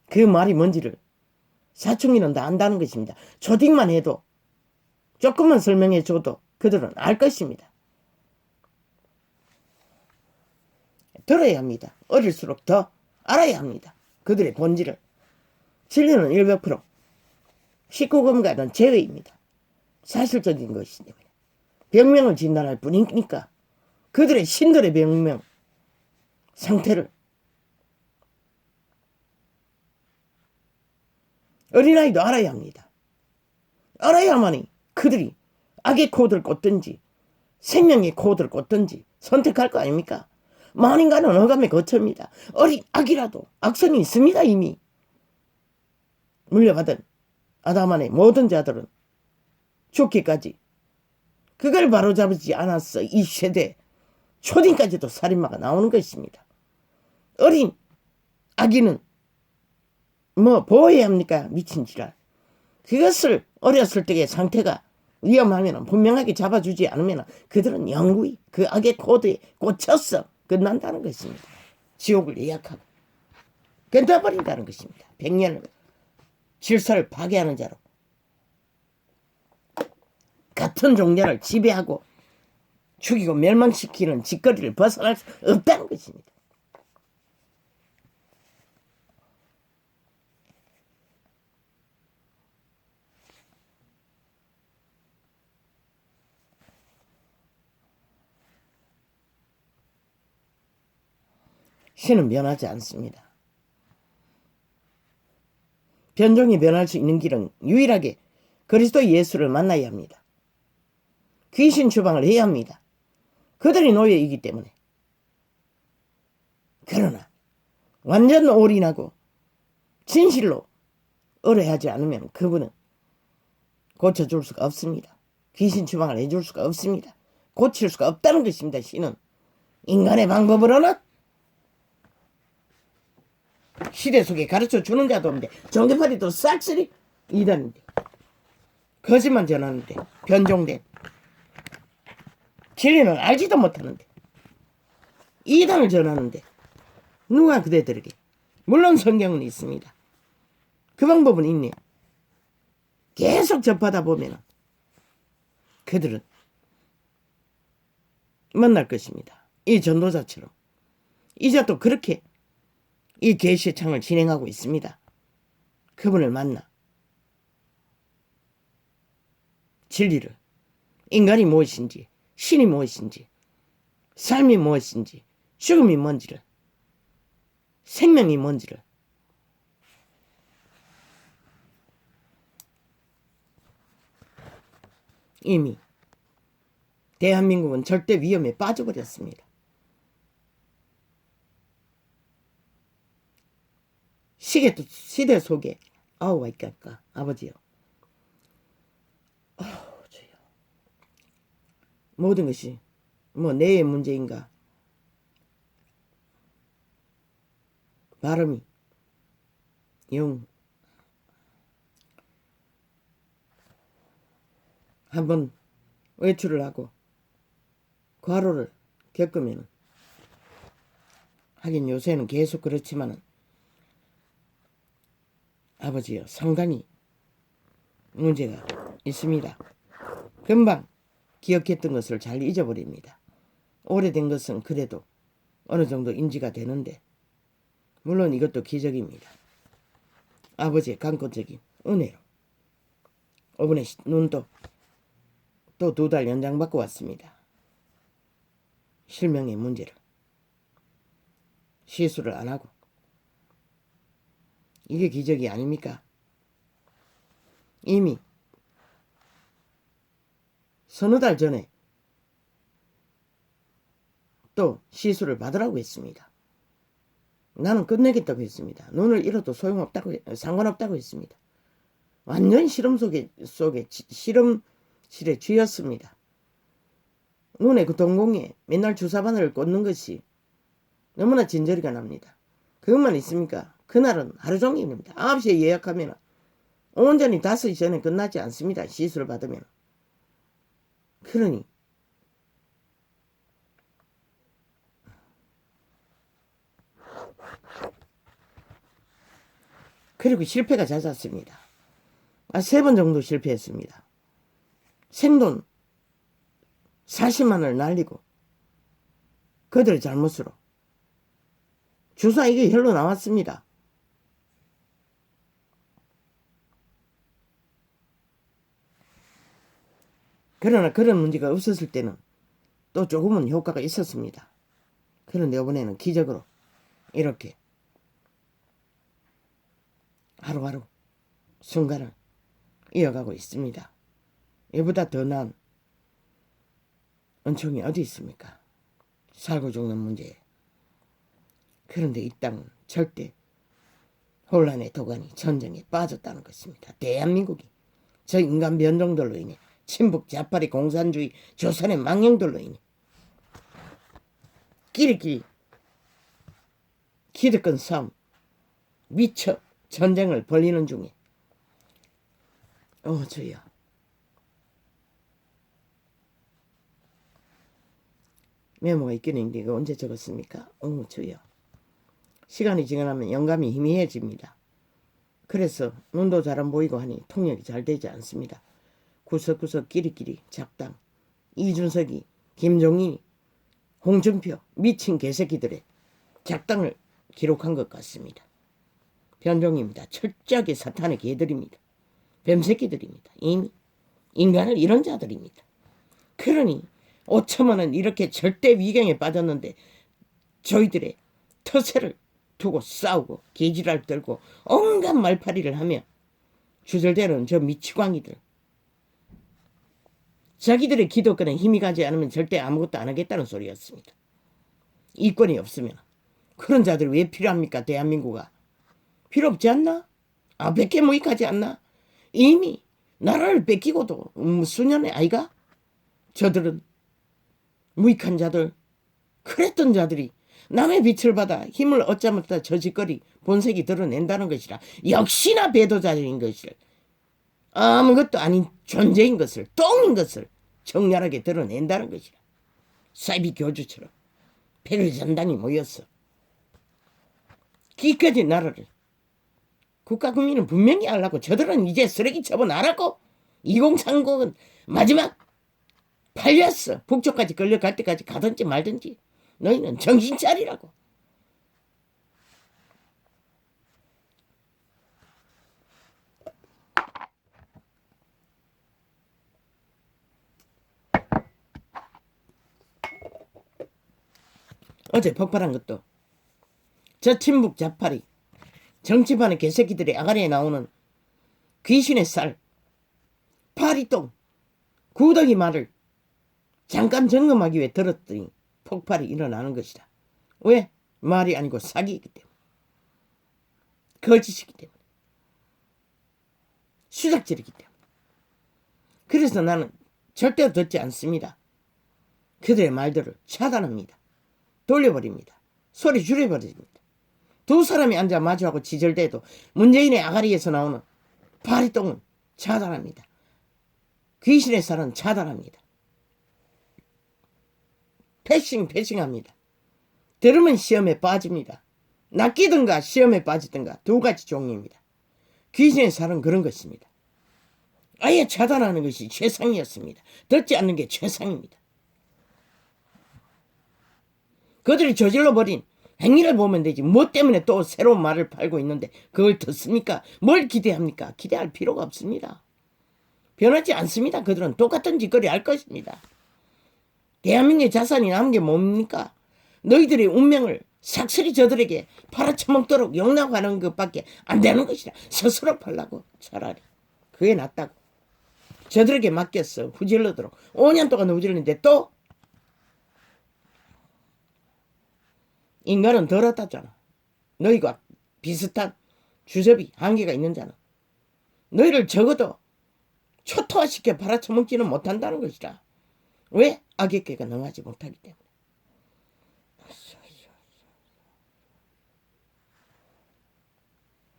그 말이 뭔지를 사춘기는 다 안다는 것입니다. 초딩만 해도 조금만 설명해 줘도 그들은 알 것입니다. 들어야 합니다. 어릴수록 더 알아야 합니다. 그들의 본질을. 진리는 100% 19금과는 제외입니다. 사실적인 것이기 때문에. 병명을 진단할 뿐이니까 그들의 신들의 병명 상태를 어린아이도 알아야 합니다. 알아야만이 그들이 악의 코드를 꽂든지 생명의 코드를 꽂든지 선택할 거 아닙니까? 만인간은 어감의 거처입니다. 어린 악이라도 악성이 있습니다. 이미 물려받은 아담안의 모든 자들은 죽기까지 그걸 바로잡지 않았어. 이 세대 초딩까지도 살인마가 나오는 것입니다. 어린 아기는 뭐 보호해야 합니까? 미친 지랄. 그것을 어렸을 때의 상태가 위험하면 분명하게 잡아주지 않으면 그들은 영구히 그 악의 코드에 꽂혀서 끝난다는 것입니다. 지옥을 예약하고 끝나버린다는 것입니다. 100년을 질서를 파괴하는 자로 같은 종자를 지배하고 죽이고 멸망시키는 짓거리를 벗어날 수 없다는 것입니다. 신은 변하지 않습니다. 변종이 변할 수 있는 길은 유일하게 그리스도 예수를 만나야 합니다. 귀신 추방을 해야 합니다. 그들이 노예이기 때문에. 그러나 완전 올인하고 진실로 의뢰하지 않으면 그분은 고쳐줄 수가 없습니다. 귀신 추방을 해줄 수가 없습니다. 고칠 수가 없다는 것입니다. 신은 인간의 방법으로는 시대 속에 가르쳐 주는 자도 없는데 정대파리도 싹쓸이 이단인데 거짓말 전하는데 변종된 진리는 알지도 못하는데 이단을 전하는데 누가 그대들에게 물론 성경은 있습니다. 그 방법은 있네. 계속 접하다 보면 그들은 만날 것입니다. 이 전도자처럼 이제 또 그렇게 이 계시의 창을 진행하고 있습니다. 그분을 만나 진리를 인간이 무엇인지 신이 무엇인지 삶이 무엇인지 죽음이 뭔지를 생명이 뭔지를 이미 대한민국은 절대 위험에 빠져버렸습니다. 시대 속에 아우가 있겠까 아버지요. 주여. 모든 것이 뭐 내의 문제인가 발음이 영 한번 외출을 하고 과로를 겪으면 하긴 요새는 계속 그렇지만은 아버지요 상당히 문제가 있습니다. 금방 기억했던 것을 잘 잊어버립니다. 오래된 것은 그래도 어느 정도 인지가 되는데 물론 이것도 기적입니다. 아버지의 강권적인 은혜로 이번에 눈도 또 2달 연장받고 왔습니다. 실명의 문제를 시술을 안 하고 이게 기적이 아닙니까? 이미 서너 달 전에 또 시술을 받으라고 했습니다. 나는 끝내겠다고 했습니다. 눈을 잃어도 소용없다고 상관없다고 했습니다. 완전 속에 실험실에 쥐였습니다. 눈에 그 동공에 맨날 주사바늘을 꽂는 것이 너무나 진저리가 납니다. 그것만 있습니까? 그날은 하루 종일입니다. 9시에 예약하면 온전히 5시 전에 끝나지 않습니다. 시술을 받으면. 그러니 그리고 실패가 잦았습니다. 3번 정도 실패했습니다. 생돈 40만 원을 날리고 그들의 잘못으로 주사 이게 혈로 나왔습니다. 그러나 그런 문제가 없었을 때는 또 조금은 효과가 있었습니다. 그런데 이번에는 기적으로 이렇게 하루하루 순간을 이어가고 있습니다. 이보다 더 나은 은총이 어디 있습니까? 살고 죽는 문제에. 그런데 이 땅은 절대 혼란의 도가니 전쟁에 빠졌다는 것입니다. 대한민국이 저 인간 변종들로 인해 친북 자파리 공산주의 조선의 망령들로 인해 끼리끼리 기득권 싸움 미쳐 전쟁을 벌이는 중에 주여 메모가 있긴 있는데 이거 언제 적었습니까? 주여 시간이 지나면 영감이 희미해집니다. 그래서 눈도 잘 안 보이고 하니 통역이 잘 되지 않습니다. 구석구석 끼리끼리 작당 이준석이 김종인이 홍준표 미친 개새끼들의 작당을 기록한 것 같습니다. 변종입니다. 철저하게 사탄의 개들입니다. 뱀새끼들입니다. 이미 인간을 이런 자들입니다. 그러니 5천만 원 이렇게 절대 위경에 빠졌는데 저희들의 터세를 두고 싸우고 개지랄 떨고 온갖 말파리를 하며 주절대로는 저 미치광이들 자기들의 기득권에 힘이 가지 않으면 절대 아무것도 안 하겠다는 소리였습니다. 이권이 없으면 그런 자들 왜 필요합니까? 대한민국아 필요 없지 않나? 뺏게 무익하지 않나? 이미 나라를 뺏기고도 수년의 아이가 저들은 무익한 자들 그랬던 자들이 남의 빛을 받아 힘을 얻자마자 저짓거리 본색이 드러낸다는 것이라 역시나 배도자인 것을 아무것도 아닌 존재인 것을 똥인 것을 정렬하게 드러낸다는 것이라 사이비 교주처럼 백의전당이 모였어 기까지 나라를 국가 국민은 분명히 알라고 저들은 이제 쓰레기 처분하라고 2030은 마지막 팔렸어 북쪽까지 끌려갈 때까지 가든지 말든지 너희는 정신 차리라고. 어제 폭발한 것도 저 친북 자파리 정치판의 개새끼들이 아가리에 나오는 귀신의 쌀 파리똥 구더기 말을 잠깐 점검하기 위해 들었더니 폭발이 일어나는 것이다. 왜? 말이 아니고 사기이기 때문에 거짓이기 때문에 수작질이기 때문에 그래서 나는 절대로 듣지 않습니다. 그들의 말들을 차단합니다. 돌려버립니다. 소리 줄여버립니다. 두 사람이 앉아 마주하고 지절대도 문재인의 아가리에서 나오는 파리똥은 차단합니다. 귀신의 살은 차단합니다. 패싱합니다. 들으면 시험에 빠집니다. 낚이든가 시험에 빠지든가 두 가지 종류입니다. 귀신의 살은 그런 것입니다. 아예 차단하는 것이 최상이었습니다. 듣지 않는 게 최상입니다. 그들이 저질러버린 행위를 보면 되지 뭐 때문에 또 새로운 말을 팔고 있는데 그걸 듣습니까? 뭘 기대합니까? 기대할 필요가 없습니다. 변하지 않습니다. 그들은 똑같은 짓거리 할 것입니다. 대한민국의 자산이 남은 게 뭡니까? 너희들의 운명을 삭슬이 저들에게 팔아쳐먹도록 용납하는 것밖에 안 되는 것이라. 스스로 팔라고 차라리. 그게 낫다고. 저들에게 맡겼어. 후질러도록. 5년 동안 후질렀는데 또 인간은 덜 왔다잖아. 너희가 비슷한 주접이 한계가 있는 자는 너희를 적어도 초토화시켜 팔아쳐먹지는 못한다는 것이라. 왜? 악의 꾀가 능하지 못하기 때문에.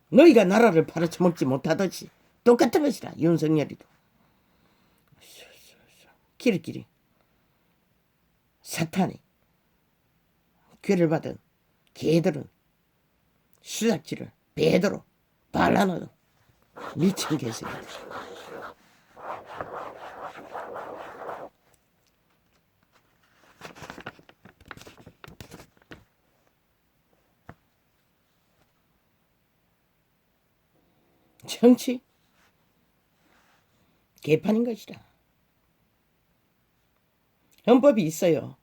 너희가 나라를 팔아쳐먹지 못하듯이 똑같은 것이라. 윤석열이도 끼리끼리 사탄이 괴를 받은 개들은 수작질을 베도록 발라놓은 미친 개새끼들. 정치 개판인 것이다. 헌법이 있어요.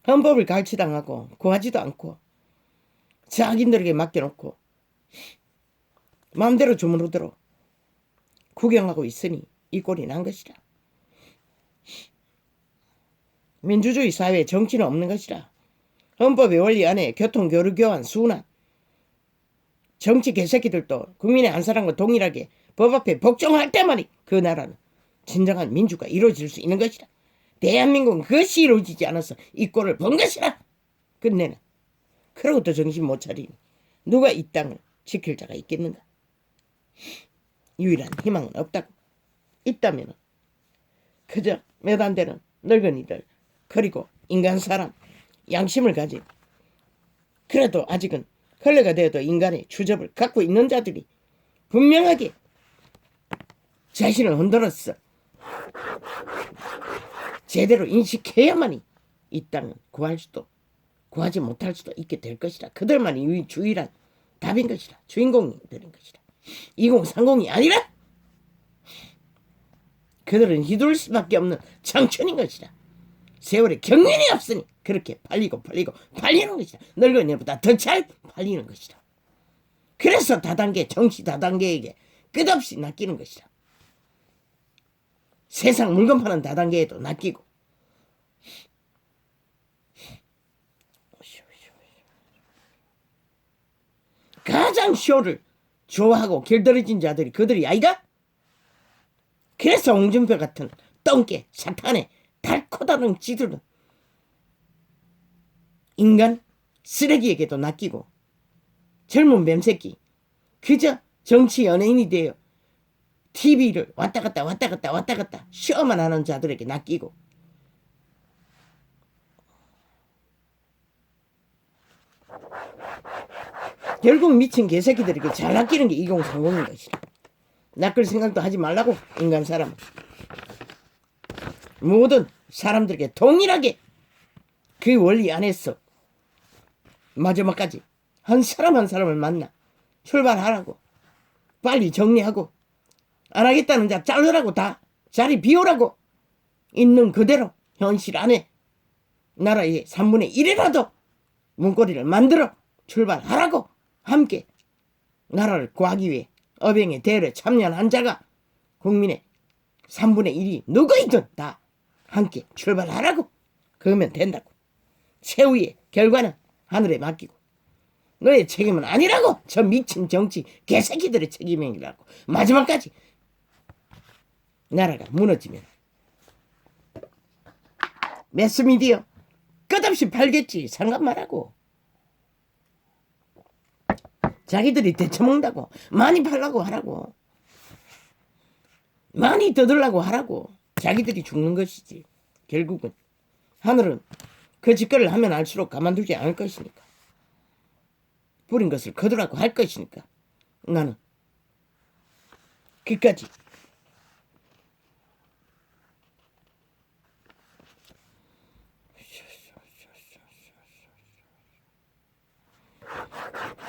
헌법을 갈취당하고 구하지도 않고 자기들에게 맡겨놓고 마음대로 주무르도록 구경하고 있으니 이 꼴이 난 것이다. 민주주의 사회에 정치는 없는 것이다. 헌법의 원리 안에 교통, 교류, 교환, 순환, 정치 개새끼들도 국민의 한 사람과 동일하게 법 앞에 복종할 때만이 그 나라는 진정한 민주가 이루어질 수 있는 것이다. 대한민국은 그것이 이루어지지 않아서 이 꼴을 본 것이다. 끝내는 그러고도 정신 못 차리니 누가 이 땅을 지킬 자가 있겠는가. 유일한 희망은 없다고. 있다면 그저 몇 안 되는 늙은이들, 그리고 인간 사람, 양심을 가진, 그래도 아직은 걸레가 되어도 인간의 주접을 갖고 있는 자들이 분명하게 자신을 흔들었어 제대로 인식해야만이 이 땅은 구할 수도 구하지 못할 수도 있게 될 것이다. 그들만이 유일한 답인 것이다. 주인공이 되는 것이다. 2030이 아니라 그들은 휘둘 수밖에 없는 청춘인 것이다. 세월에 경륜이 없으니 그렇게 팔리는 것이다. 늙은이보다 더 잘 팔리는 것이다. 그래서 다단계, 정치 다단계에게 끝없이 낚이는 것이다. 세상 물건 파는 다단계에도 낚이고 가장 쇼를 좋아하고 길들여진 자들이 그들이 아이가? 그래서 홍준표 같은 똥개 사탄의 달코다른 지들은 인간 쓰레기에게도 낚이고 젊은 뱀새끼 그저 정치 연예인이 되어 TV를 왔다 갔다 쇼만 하는 자들에게 낚이고 결국 미친 개새끼들에게 잘 낚이는 게 2030인 것이다. 낚을 생각도 하지 말라고. 인간 사람은 모든 사람들에게 동일하게 그 원리 안에서 마지막까지 한 사람 한 사람을 만나 출발하라고. 빨리 정리하고 안 하겠다는 자 자르라고. 다 자리 비우라고. 있는 그대로 현실 안에 나라의 3분의 1이라도 문고리를 만들어 출발하라고. 함께 나라를 구하기 위해 어병의 대열에 참여한 자가 국민의 3분의 1이 누구이든 다 함께 출발하라고. 그러면 된다고. 최후의 결과는 하늘에 맡기고 너의 책임은 아니라고. 저 미친 정치 개새끼들의 책임이라고. 마지막까지 나라가 무너지면 매스미디어 끝없이 팔겠지. 상관 말하고. 자기들이 대처먹는다고 많이 팔라고 하라고. 많이 떠들라고 하라고. 자기들이 죽는 것이지. 결국은 하늘은 그 짓거리를 하면 할수록 가만두지 않을 것이니까. 부린 것을 거두라고 할 것이니까 나는 끝까지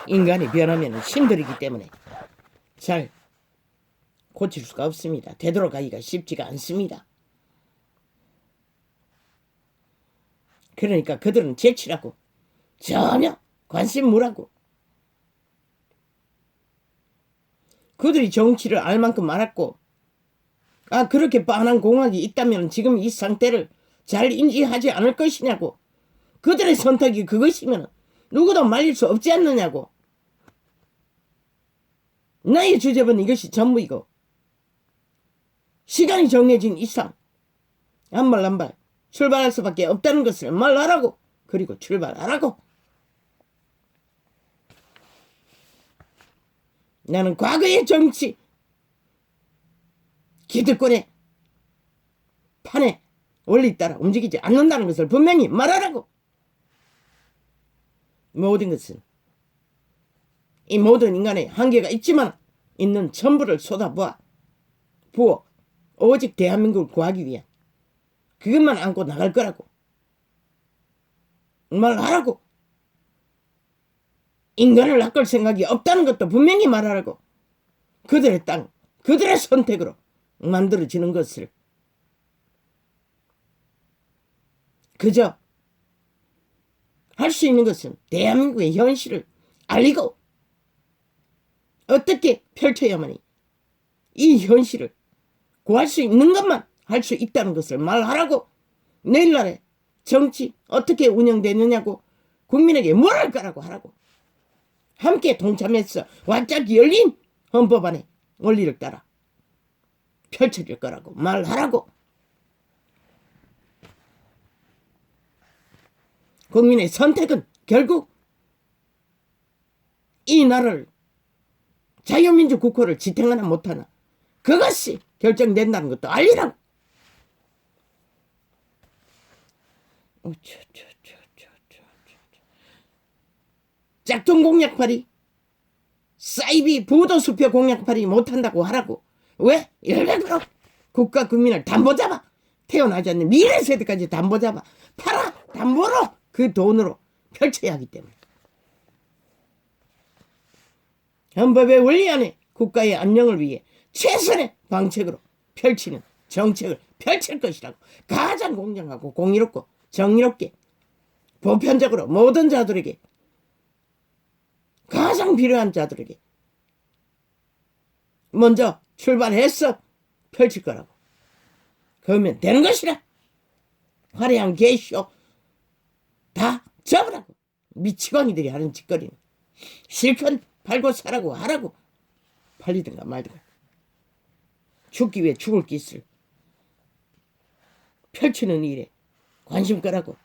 인간이 변하면 신들이기 때문에 잘 고칠 수가 없습니다. 되돌아가기가 쉽지가 않습니다. 그러니까 그들은 제치라고. 전혀 관심 무라고. 그들이 정치를 알 만큼 알았고 그렇게 뻔한 공학이 있다면 지금 이 상태를 잘 인지하지 않을 것이냐고. 그들의 선택이 그것이면 누구도 말릴 수 없지 않느냐고. 나의 주제는 이것이 전부이고 시간이 정해진 이상 한 발 한 발 출발할 수밖에 없다는 것을 말하라고. 그리고 출발하라고. 나는 과거의 정치 기득권의 판에 원리 따라 움직이지 않는다는 것을 분명히 말하라고. 모든 것은 이 모든 인간의 한계가 있지만 있는 전부를 쏟아부어 오직 대한민국을 구하기 위한 그것만 안고 나갈 거라고 말하라고. 인간을 낚을 생각이 없다는 것도 분명히 말하라고. 그들의 땅, 그들의 선택으로 만들어지는 것을 그저 할 수 있는 것은 대한민국의 현실을 알리고 어떻게 펼쳐야만이 이 현실을 구할 수 있는 것만 할 수 있다는 것을 말하라고. 내일날에 정치 어떻게 운영되느냐고 국민에게 물을 거라고 하라고. 함께 동참해서 활짝 열린 헌법안의 원리를 따라 펼쳐질 거라고 말하라고. 국민의 선택은 결국 이 나라를 자유민주 국호를 지탱하나 못하나 그것이 결정된다는 것도 알리라고. 짝퉁 공약팔이 사이비 부도수표 공약팔이 못한다고 하라고. 왜? 100% 국가 국민을 담보잡아 태어나지 않는 미래 세대까지 담보잡아 팔아 담보로 그 돈으로 펼쳐야 하기 때문에 헌법의 원리 안에 국가의 안녕을 위해 최선의 방책으로 펼치는 정책을 펼칠 것이라고. 가장 공정하고 공의롭고 정의롭게 보편적으로 모든 자들에게 가장 필요한 자들에게 먼저 출발해서 펼칠 거라고. 그러면 되는 것이라. 화려한 게쇼 다 접으라고. 미치광이들이 하는 짓거리는 실컷 팔고 사라고 하라고. 팔리든가 말든가. 죽기 위해 죽을 짓을 펼치는 일에 관심 끄라고.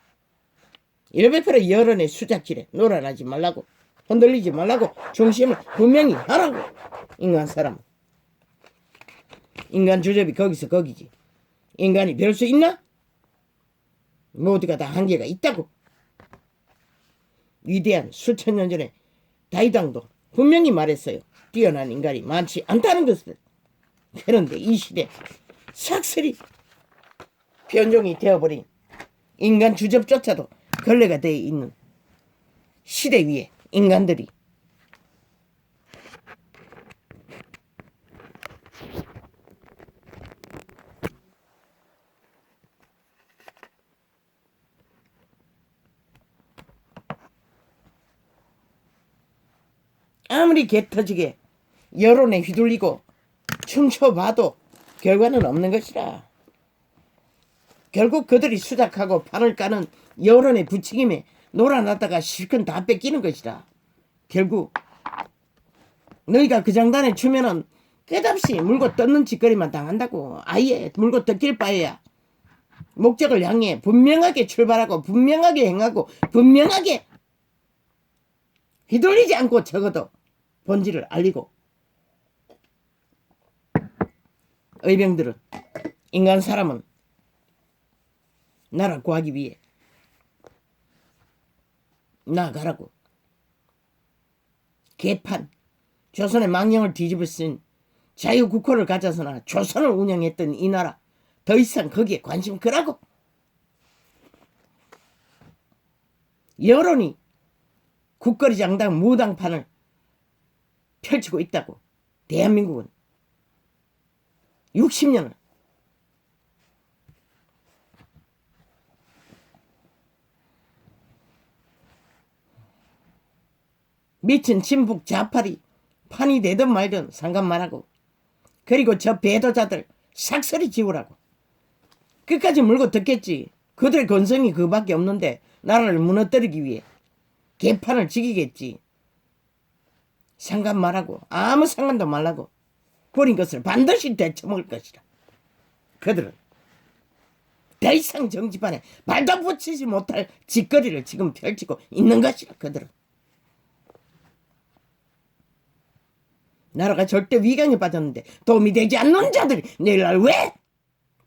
100% 여론의 수작질에 놀아나지 말라고. 흔들리지 말라고. 중심을 분명히 하라고. 인간 사람. 인간 주접이 거기서 거기지. 인간이 별 수 있나? 모두가 다 한계가 있다고. 위대한 수천 년 전에 다이당도 분명히 말했어요. 뛰어난 인간이 많지 않다는 것을. 그런데 이 시대 삭슬이 변종이 되어버린 인간 주접조차도 걸레가 되어 있는 시대 위에 인간들이 아무리 개터지게 여론에 휘둘리고 춤춰봐도 결과는 없는 것이라. 결국 그들이 수작하고 판을 까는 여론의 부추김에 놀아놨다가 실컷 다 뺏기는 것이라. 결국 너희가 그 장단에 추면은 끝없이 물고 뜯는 짓거리만 당한다고. 아예 물고 뜯길 바에야 목적을 향해 분명하게 출발하고 분명하게 행하고 분명하게 휘둘리지 않고 적어도 본질을 알리고. 의병들은 인간 사람은 나라 구하기 위해 나아가라고. 개판 조선의 망령을 뒤집어 쓴 자유국호를 가져서나 조선을 운영했던 이 나라 더 이상 거기에 관심 끄라고. 여론이 국거리 장당 무당판을 펼치고 있다고. 대한민국은 60년을 미친 친북 좌파리 판이 되든 말든 상관만 하고. 그리고 저 배도자들 삭설이 지우라고. 끝까지 물고 뜯겠지. 그들의 건성이 그밖에 없는데 나라를 무너뜨리기 위해 개판을 지키겠지. 상관 말하고 아무 상관도 말라고. 버린 것을 반드시 되쳐먹을 것이라. 그들은 더 이상 정치판에 발도 붙이지 못할 짓거리를 지금 펼치고 있는 것이라. 그들은 나라가 절대 위강에 빠졌는데 도움이 되지 않는 자들이 내일날 왜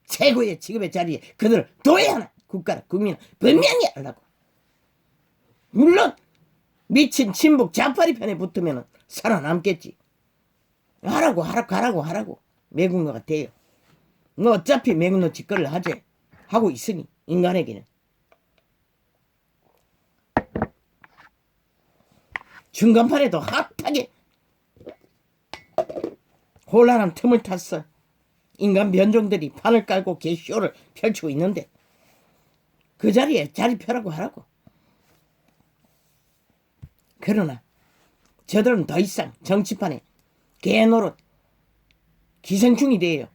최고의 직업의 자리에 그들을 둬야 하나. 국가라 국민은 분명히 하라고. 물론 미친 친북 좌파리 편에 붙으면 살아남겠지. 하라고 매국노가 돼요. 너 어차피 매국노 짓거리를 하지 하고 있으니 인간에게는 중간판에도 핫하게 혼란한 틈을 탔어. 인간 변종들이 판을 깔고 개쇼를 펼치고 있는데 그 자리에 자리 펴라고 하라고. 그러나 저들은 더 이상 정치판에 개노릇 기생충이 돼요.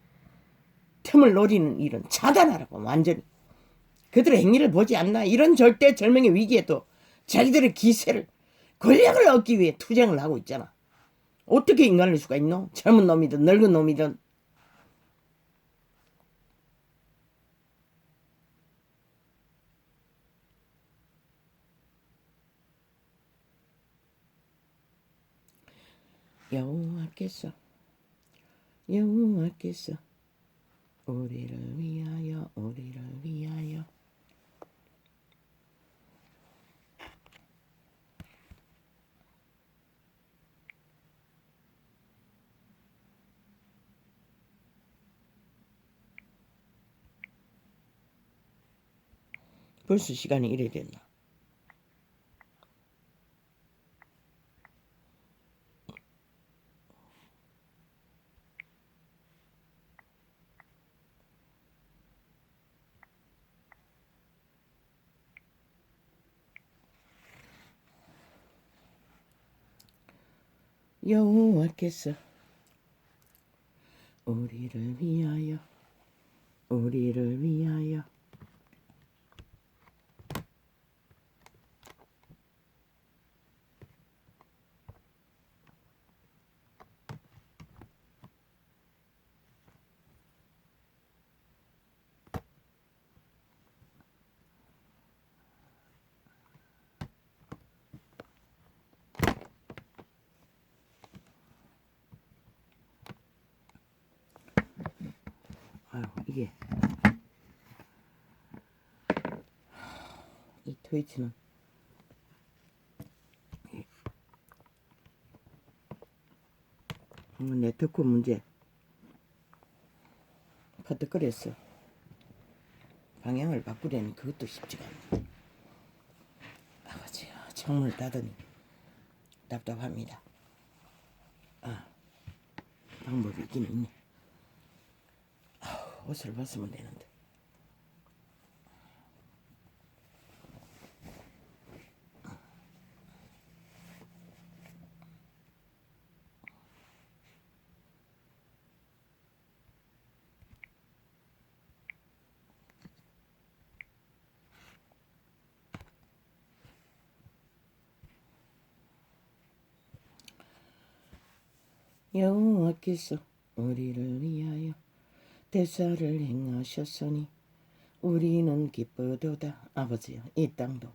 틈을 노리는 일은 차단하라고. 완전히 그들의 행위를 보지 않나. 이런 절대 절명의 위기에도 자기들의 기세를 권력을 얻기 위해 투쟁을 하고 있잖아. 어떻게 인간일 수가 있노? 젊은 놈이든 늙은 놈이든. 여호와께서 우리를 위하여 벌써 시간이 이래 됐나? 여호와께서 우리를 위하여 아유, 이게 이 트위치는 네트워크 문제 퍼뜩거렸어. 방향을 바꾸려니 그것도 쉽지가 않네. 아버지, 창문을 닫으니 답답합니다. 방법이 있긴 있네. 옷을 벗으면 되는데. 여호와께서 우리를 위하여 대사를 행하셨으니 우리는 기쁘도다. 아버지여, 이 땅도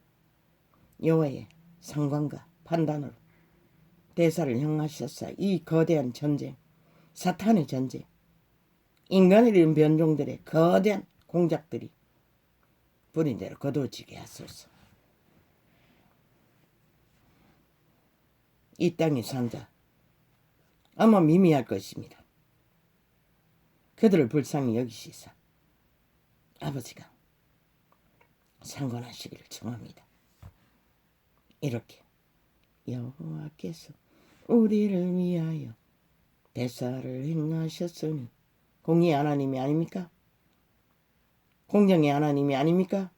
여호와의 상관과 판단으로 대사를 행하셨사. 이 거대한 전쟁, 사탄의 전쟁, 인간을 잃은 변종들의 거대한 공작들이 뿌린 대로 거두어지게 하소서. 이 땅의 산자 아마 미미할 것입니다. 그들을 불쌍히 여기시사 아버지가 상관하시기를 청합니다. 이렇게 여호와께서 우리를 위하여 대사를 행하셨으니 공의의 하나님이 아닙니까? 공정의 하나님이 아닙니까?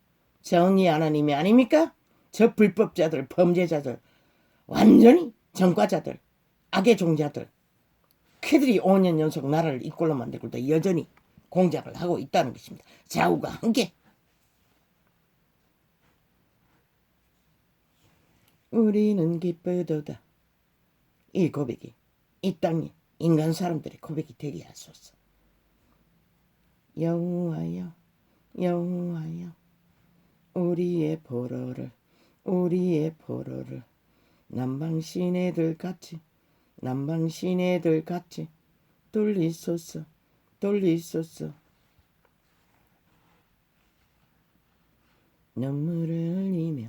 정의의 하나님이 아닙니까? 저 불법자들, 범죄자들, 완전히 전과자들, 악의 종자들, 그들이 5년 연속 나라를 이꼴로 만들고도 여전히 공작을 하고 있다는 것입니다. 좌우가 함께. 우리는 기쁘도다. 이 고백이 이 땅에 인간 사람들의 고백이 되게 하소서. 여호와여 우리의 포로를 남방 시내들 같이 남방시내들 같이 돌리소서 돌리소서. 눈물을 흘리며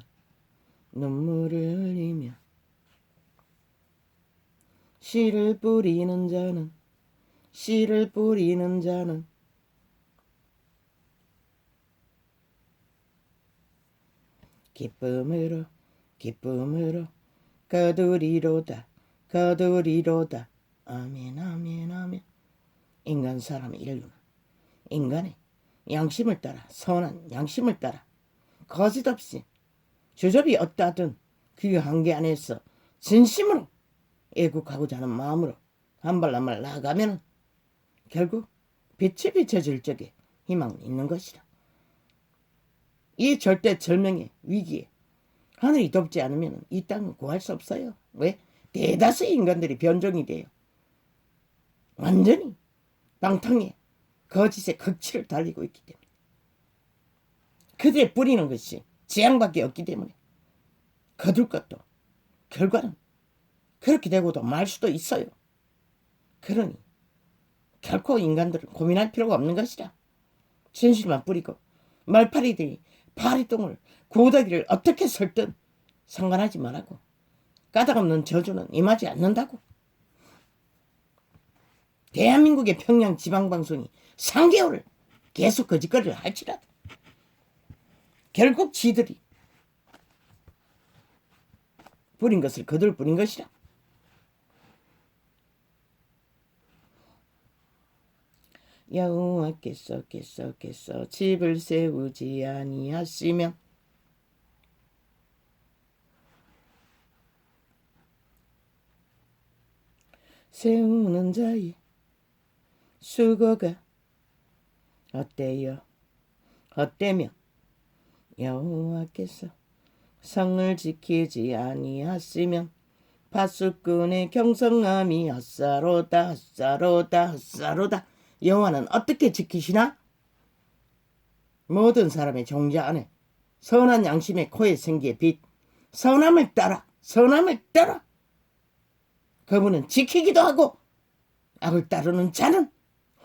눈물을 흘리며 씨를 뿌리는 자는 씨를 뿌리는 자는 기쁨으로 기쁨으로 거두리로다 거두리로다. 아멘 아멘 아멘. 인간 사람의 인류는 인간의 양심을 따라 선한 양심을 따라 거짓 없이 주접이 어떠하든 그 한계 안에서 진심으로 애국하고자 하는 마음으로 한 발 한 발 나아가면 결국 빛이 비춰질 적에 희망은 있는 것이라. 이 절대절명의 위기에 하늘이 돕지 않으면 이 땅은 구할 수 없어요. 왜? 대다수의 인간들이 변종이 돼요. 완전히 방탕에 거짓의 극치를 달리고 있기 때문에 그들의 뿌리는 것이 재앙밖에 없기 때문에 거둘 것도 결과는 그렇게 되고도 말 수도 있어요. 그러니 결코 인간들은 고민할 필요가 없는 것이라. 진실만 뿌리고 말파리들이 파리똥을 구더기를 어떻게 설든 상관하지 말라고. 까닭없는 저주는 임하지 않는다고. 대한민국의 평양 지방방송이 3개월을 계속 거짓거리를 할지라도 결국 지들이 뿌린 것을 거둘 뿐인 것이라. 여호와께서 집을 세우지 아니하시면 세우는 자의 수고가 헛되어 헛되며 여호와께서 성을 지키지 아니하시면 파수꾼의 경성함이 헛사로다 헛사로다 헛사로다. 여호와는 어떻게 지키시나? 모든 사람의 종자 안에 선한 양심의 코에 생기의 빛 선함을 따라 선함을 따라 그분은 지키기도 하고 악을 따르는 자는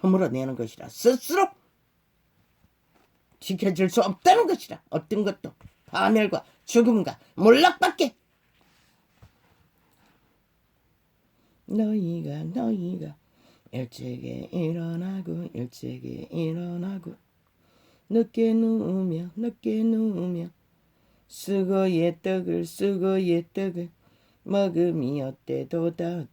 허물어내는 것이라. 스스로 지켜질 수 없다는 것이라. 어떤 것도 파멸과 죽음과 몰락밖에. 너희가 일찍이 일어나고 일찍이 일어나고 늦게 누우며 수고의 떡을 먹음이 어때도다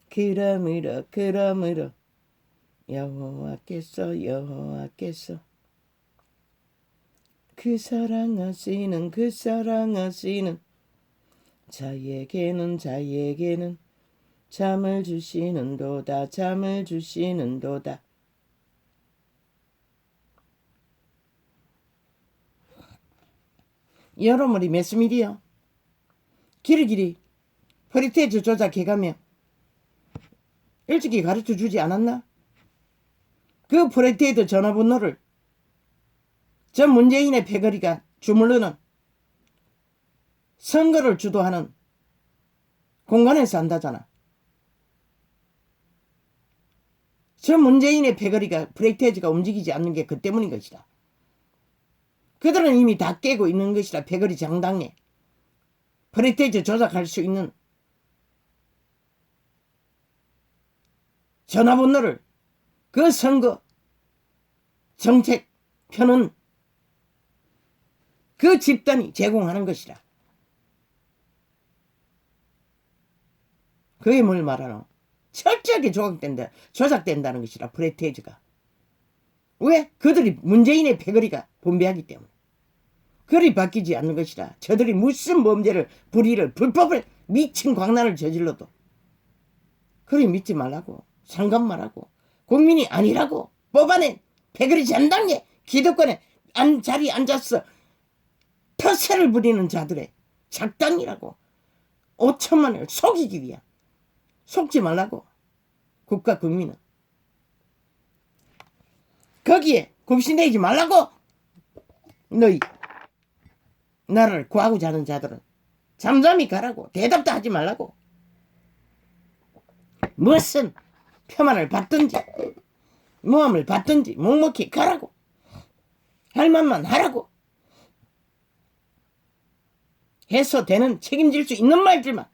그러므로 여호와께서 그 사랑하시는 자에게는 잠을 주시는도다. 여러분이 몇 밀이요? 길이 허리테이즈 조작해가며 일찍이 가르쳐주지 않았나? 그 프레테이드 전화번호를 전 문재인의 패거리가 주물르는 선거를 주도하는 공간에서 한다잖아. 저 문재인의 패거리가 프레테이즈가 움직이지 않는 게 그 때문인 것이다. 그들은 이미 다 깨고 있는 것이라. 패거리 장당에 프레테이즈 조작할 수 있는 전화번호를 그 선거 정책 편은 그 집단이 제공하는 것이라. 그게 뭘 말하노? 철저하게 조작된다는 것이라. 프레테이즈가. 왜? 그들이 문재인의 패거리가 분배하기 때문에. 그리 바뀌지 않는 것이라. 저들이 무슨 범죄를 불법을 미친 광란을 저질러도 그리 믿지 말라고. 상관 말라고. 국민이 아니라고 뽑아낸 패거리 전당에 기득권에 자리에 앉아서 터세를 부리는 자들의 작당이라고. 5천만을 속이기 위한. 속지 말라고. 국가 국민은. 거기에 굽신대지 말라고. 너희 나라를 구하고자 하는 자들은 잠잠히 가라고. 대답도 하지 말라고. 무슨 표만을 받든지 모함을 받든지 묵묵히 가라고. 할 말만 하라고. 해서 되는 책임질 수 있는 말들만.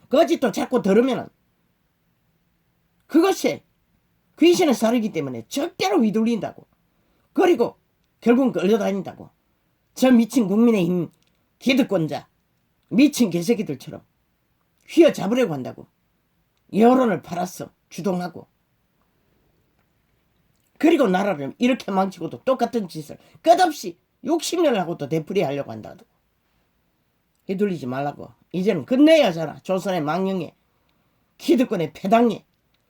거짓도 자꾸 들으면은 그것이 귀신의 살이기 때문에 절대로 휘둘린다고. 그리고 결국은 끌려다닌다고. 저 미친 국민의힘 기득권자 미친 개새끼들처럼 휘어잡으려고 한다고. 여론을 팔았어. 주동하고. 그리고 나라를 이렇게 망치고도 똑같은 짓을 끝없이 60년 하고도 되풀이하려고 한다고. 휘둘리지 말라고. 이제는 끝내야 하잖아. 조선의 망령에 기득권의 패당에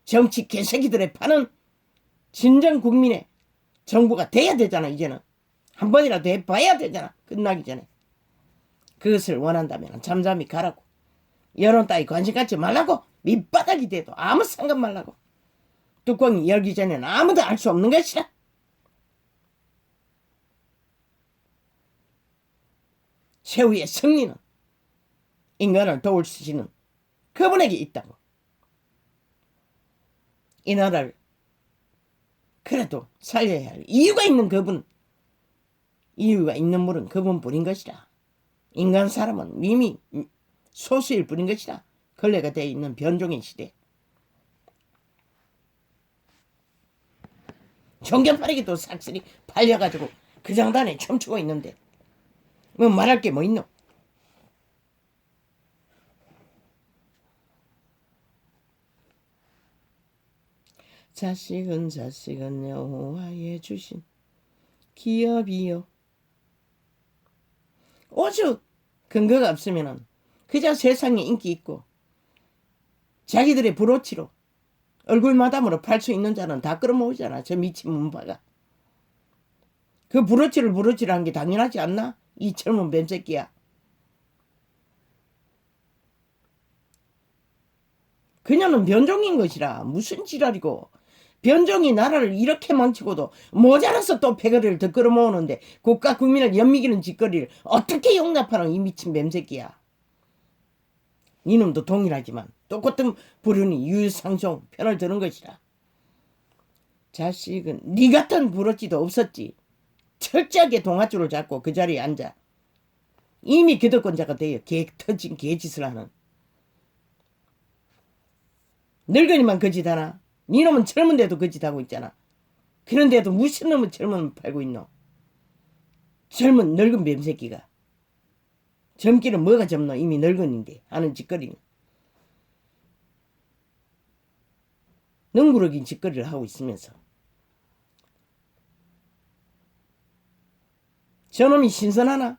정치 개새끼들의 파는 진정 국민의 정부가 돼야 되잖아. 이제는 한 번이라도 해봐야 되잖아. 끝나기 전에. 그것을 원한다면 잠잠히 가라고. 여론 따위 관심 갖지 말라고. 밑바닥이 돼도 아무 상관 말라고. 뚜껑이 열기 전에는 아무도 알 수 없는 것이라. 최후의 승리는 인간을 도울 수 있는 그분에게 있다고. 이 나라를 그래도 살려야 할 이유가 있는 그분, 이유가 있는 분은 그분뿐인 것이라. 인간 사람은 이미 소수일 뿐인 것이라. 걸레가 되어 있는 변종의 시대. 종견팔이기도 삭슬이 팔려가지고 그 장단에 춤추고 있는데 뭐 말할 게 뭐 있노? 자식은 여호와의 주신 기업이요. 오죽 근거가 없으면은 그저 세상에 인기 있고 자기들의 브로치로 얼굴 마담으로 팔 수 있는 자는 다 끌어모으잖아. 저 미친 문파가. 그 브로치를 한 게 당연하지 않나? 이 젊은 뱀새끼야. 그녀는 변종인 것이라. 무슨 지랄이고. 변종이 나라를 이렇게 망치고도 모자라서 또 패거리를 더 끌어모으는데 국가 국민을 연미기는 짓거리를 어떻게 용납하는 이 미친 뱀새끼야. 이놈도 동일하지만 똑같은 부류니 유유상종 편을 드는 것이라. 자식은 네 같은 부러지도 없었지. 철저하게 동아줄을 잡고 그 자리에 앉아 이미 기득권자가 되어 개 터진 개짓을 하는 늙은이만 거짓하나? 니놈은 젊은데도 거짓하고 있잖아. 그런데도 무슨 놈은 젊은 팔고 있노? 젊은 늙은 뱀새끼가. 젊기는 뭐가 젊노? 이미 늙은인데 하는 짓거리는. 능구르긴 짓거리를 하고 있으면서 저놈이 신선하나?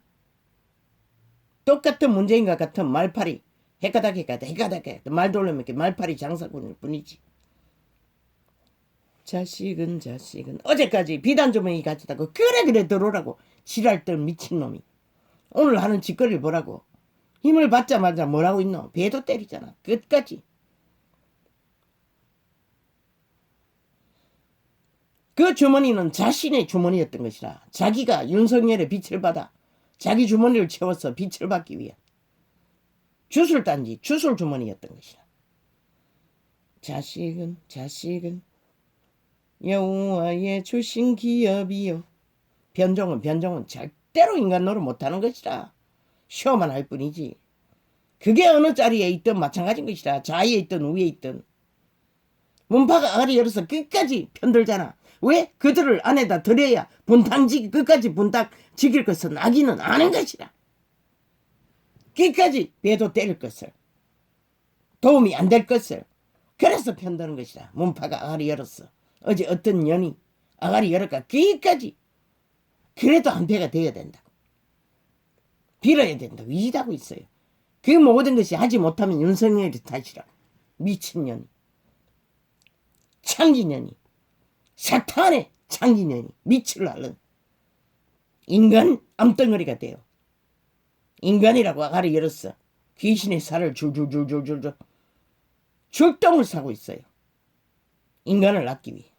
똑같은 문재인과 같은 말팔이 해가닥 말 돌려면 말팔이 장사꾼일 뿐이지. 자식은 어제까지 비단 주머니 가지다고 그래 들어오라고 지랄들 미친놈이 오늘 하는 짓거리를 보라고. 힘을 받자마자 뭐라고 있노? 배도 때리잖아. 끝까지. 그 주머니는 자신의 주머니였던 것이라. 자기가 윤석열의 빛을 받아 자기 주머니를 채워서 빛을 받기 위한 주술단지 주술 주머니였던 것이라. 자식은 여호와의 주신 기업이요. 변종은 절대로 인간 노릇 못하는 것이라. 쇼만 할 뿐이지. 그게 어느 자리에 있든 마찬가지인 것이라. 좌위에 있든 우위에 있든. 문파가 아가리 열어서 끝까지 편들잖아. 왜? 그들을 안에다 들여야 분탕지기 끝까지 분탕 지킬 것은 악인은 아는 것이라. 끝까지 배도 때릴 것을. 도움이 안 될 것을. 그래서 편드는 것이라. 문파가 아가리 열었어. 어제 어떤 년이 아가리 열을까 끝까지 그래도 한 배가 되어야 된다고. 빌어야 된다고 위지하고 있어요. 그 모든 것이 하지 못하면 윤석열이 탓이라고. 미친년이. 창기년이. 사탄의 창기년이. 미치를 앓는 인간 암덩어리가 돼요. 인간이라고 아가리 열었어. 귀신의 살을 줄줄줄줄줄 출동을 사고 있어요. 인간을 낳기 위해.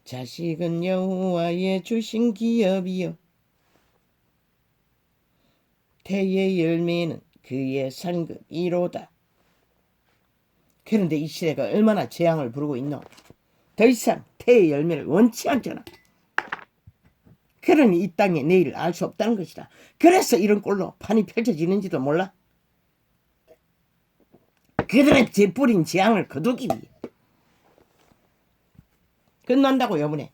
자식은 여호와의 주신 기업이요 태의 열매는 그의 상급이로다. 그런데 이 시대가 얼마나 재앙을 부르고 있노. 더 이상 태의 열매를 원치 않잖아. 그러니 이 땅에 내일을 알 수 없다는 것이다. 그래서 이런 꼴로 판이 펼쳐지는지도 몰라. 그들의 재뿌린 재앙을 거두기 위해. 끝난다고 여보네.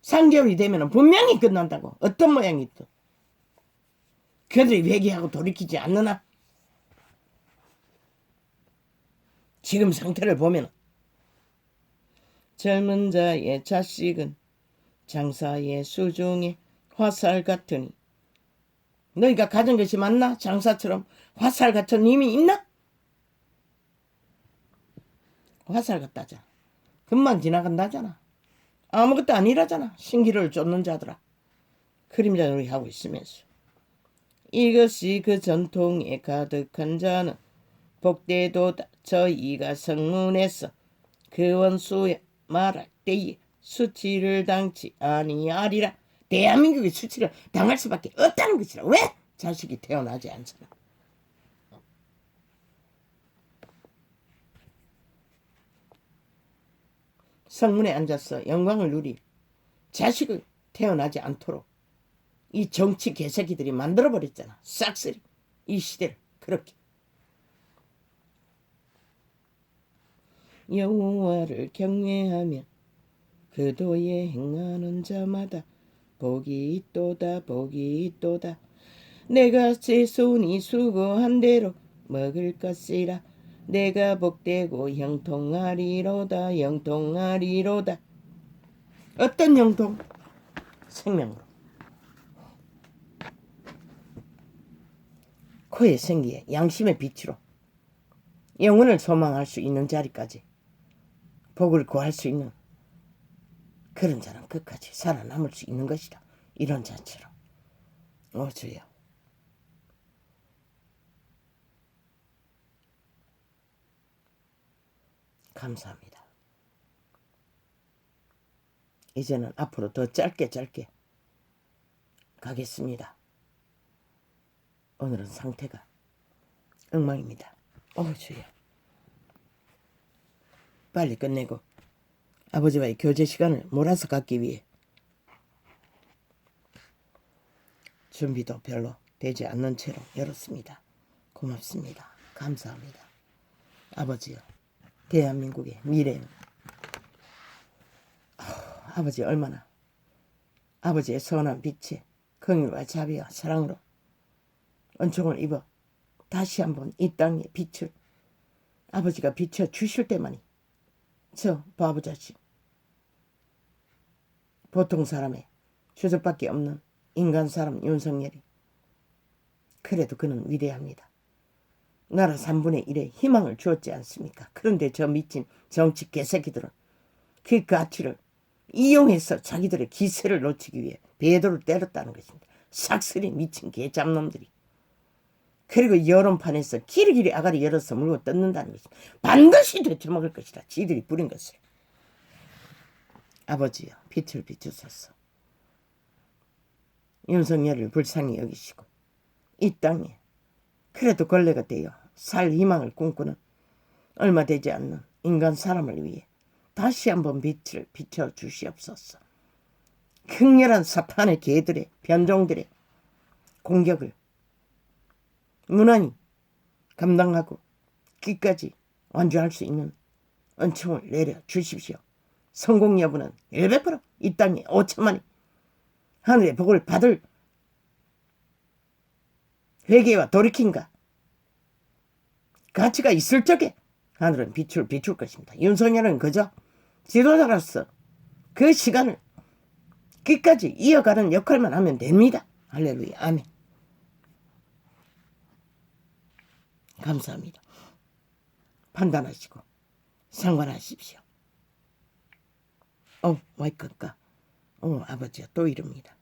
3개월이 되면 분명히 끝난다고. 어떤 모양이 있든. 그들이 회개하고 돌이키지 않느나. 지금 상태를 보면 젊은 자의 자식은 장사의 수중에 화살 같으니. 너희가 가진 것이 맞나? 장사처럼 화살 같은 힘이 있나? 화살 같다잖아. 금방 지나간다잖아. 아무것도 아니라잖아. 신기를 쫓는 자들아. 그림자 놀이 하고 있으면서. 이것이 그 전통에 가득한 자는 복되도다. 저희가 성문에서 그 원수에 말할 때에 수치를 당치 아니하리라. 대한민국이 수치를 당할 수밖에 없다는 것이라. 왜? 자식이 태어나지 않잖아. 성문에 앉아서 영광을 누릴 자식을 태어나지 않도록 이 정치 개새끼들이 만들어버렸잖아. 싹쓸이 이 시대를 그렇게. 여호와를 경외하며 그 도에 행하는 자마다 복이 있도다. 복이 있도다. 내가 제 손이 수고한 대로 먹을 것이라. 내가 복되고 형통하리로다. 형통하리로다. 어떤 형통? 생명으로. 코의 생기에 양심의 빛으로 영혼을 소망할 수 있는 자리까지 복을 구할 수 있는 그런 자는 끝까지 살아남을 수 있는 것이다. 이런 자체로. 주여. 감사합니다. 이제는 앞으로 더 짧게 가겠습니다. 오늘은 상태가 엉망입니다. 주여. 빨리 끝내고 아버지와의 교제 시간을 몰아서 갖기 위해 준비도 별로 되지 않는 채로 열었습니다. 고맙습니다. 감사합니다. 아버지요. 대한민국의 미래는 아버지 얼마나 아버지의 선한 빛에 긍휼과 자비와 사랑으로 은총을 입어 다시 한번 이 땅의 빛을 아버지가 비춰주실 때만이 저 바보 자식 보통 사람의 주접밖에 없는 인간 사람 윤석열이 그래도 그는 위대합니다. 나라 3분의 1에 희망을 주었지 않습니까? 그런데 저 미친 정치 개새끼들은 그 가치를 이용해서 자기들의 기세를 놓치기 위해 배도를 때렸다는 것입니다. 싹쓸이 미친 개잡놈들이. 그리고 여론판에서 길이길이 아가리 열어서 물고 뜯는다는 것입니다. 반드시 되쳐먹을 것이다. 지들이 부린 것을. 아버지여 빛을 비추소서. 윤석열을 불쌍히 여기시고 이 땅에 그래도 걸레가 되어 살 희망을 꿈꾸는 얼마 되지 않는 인간 사람을 위해 다시 한번 빛을 비춰주시옵소서. 극렬한 사탄의 개들의 변종들의 공격을 무난히 감당하고 끝까지 완주할 수 있는 은총을 내려주십시오. 성공 여부는 100%이 땅에 5천만이 하늘의 복을 받을 회개와 돌이킴과 가치가 있을 적에 하늘은 빛을 비출 것입니다. 윤석열은 그저 지도자로서 그 시간을 끝까지 이어가는 역할만 하면 됩니다. 할렐루야. 아멘. 감사합니다. 판단하시고 상관하십시오. 마이크가 아버지야 또 이럽니다.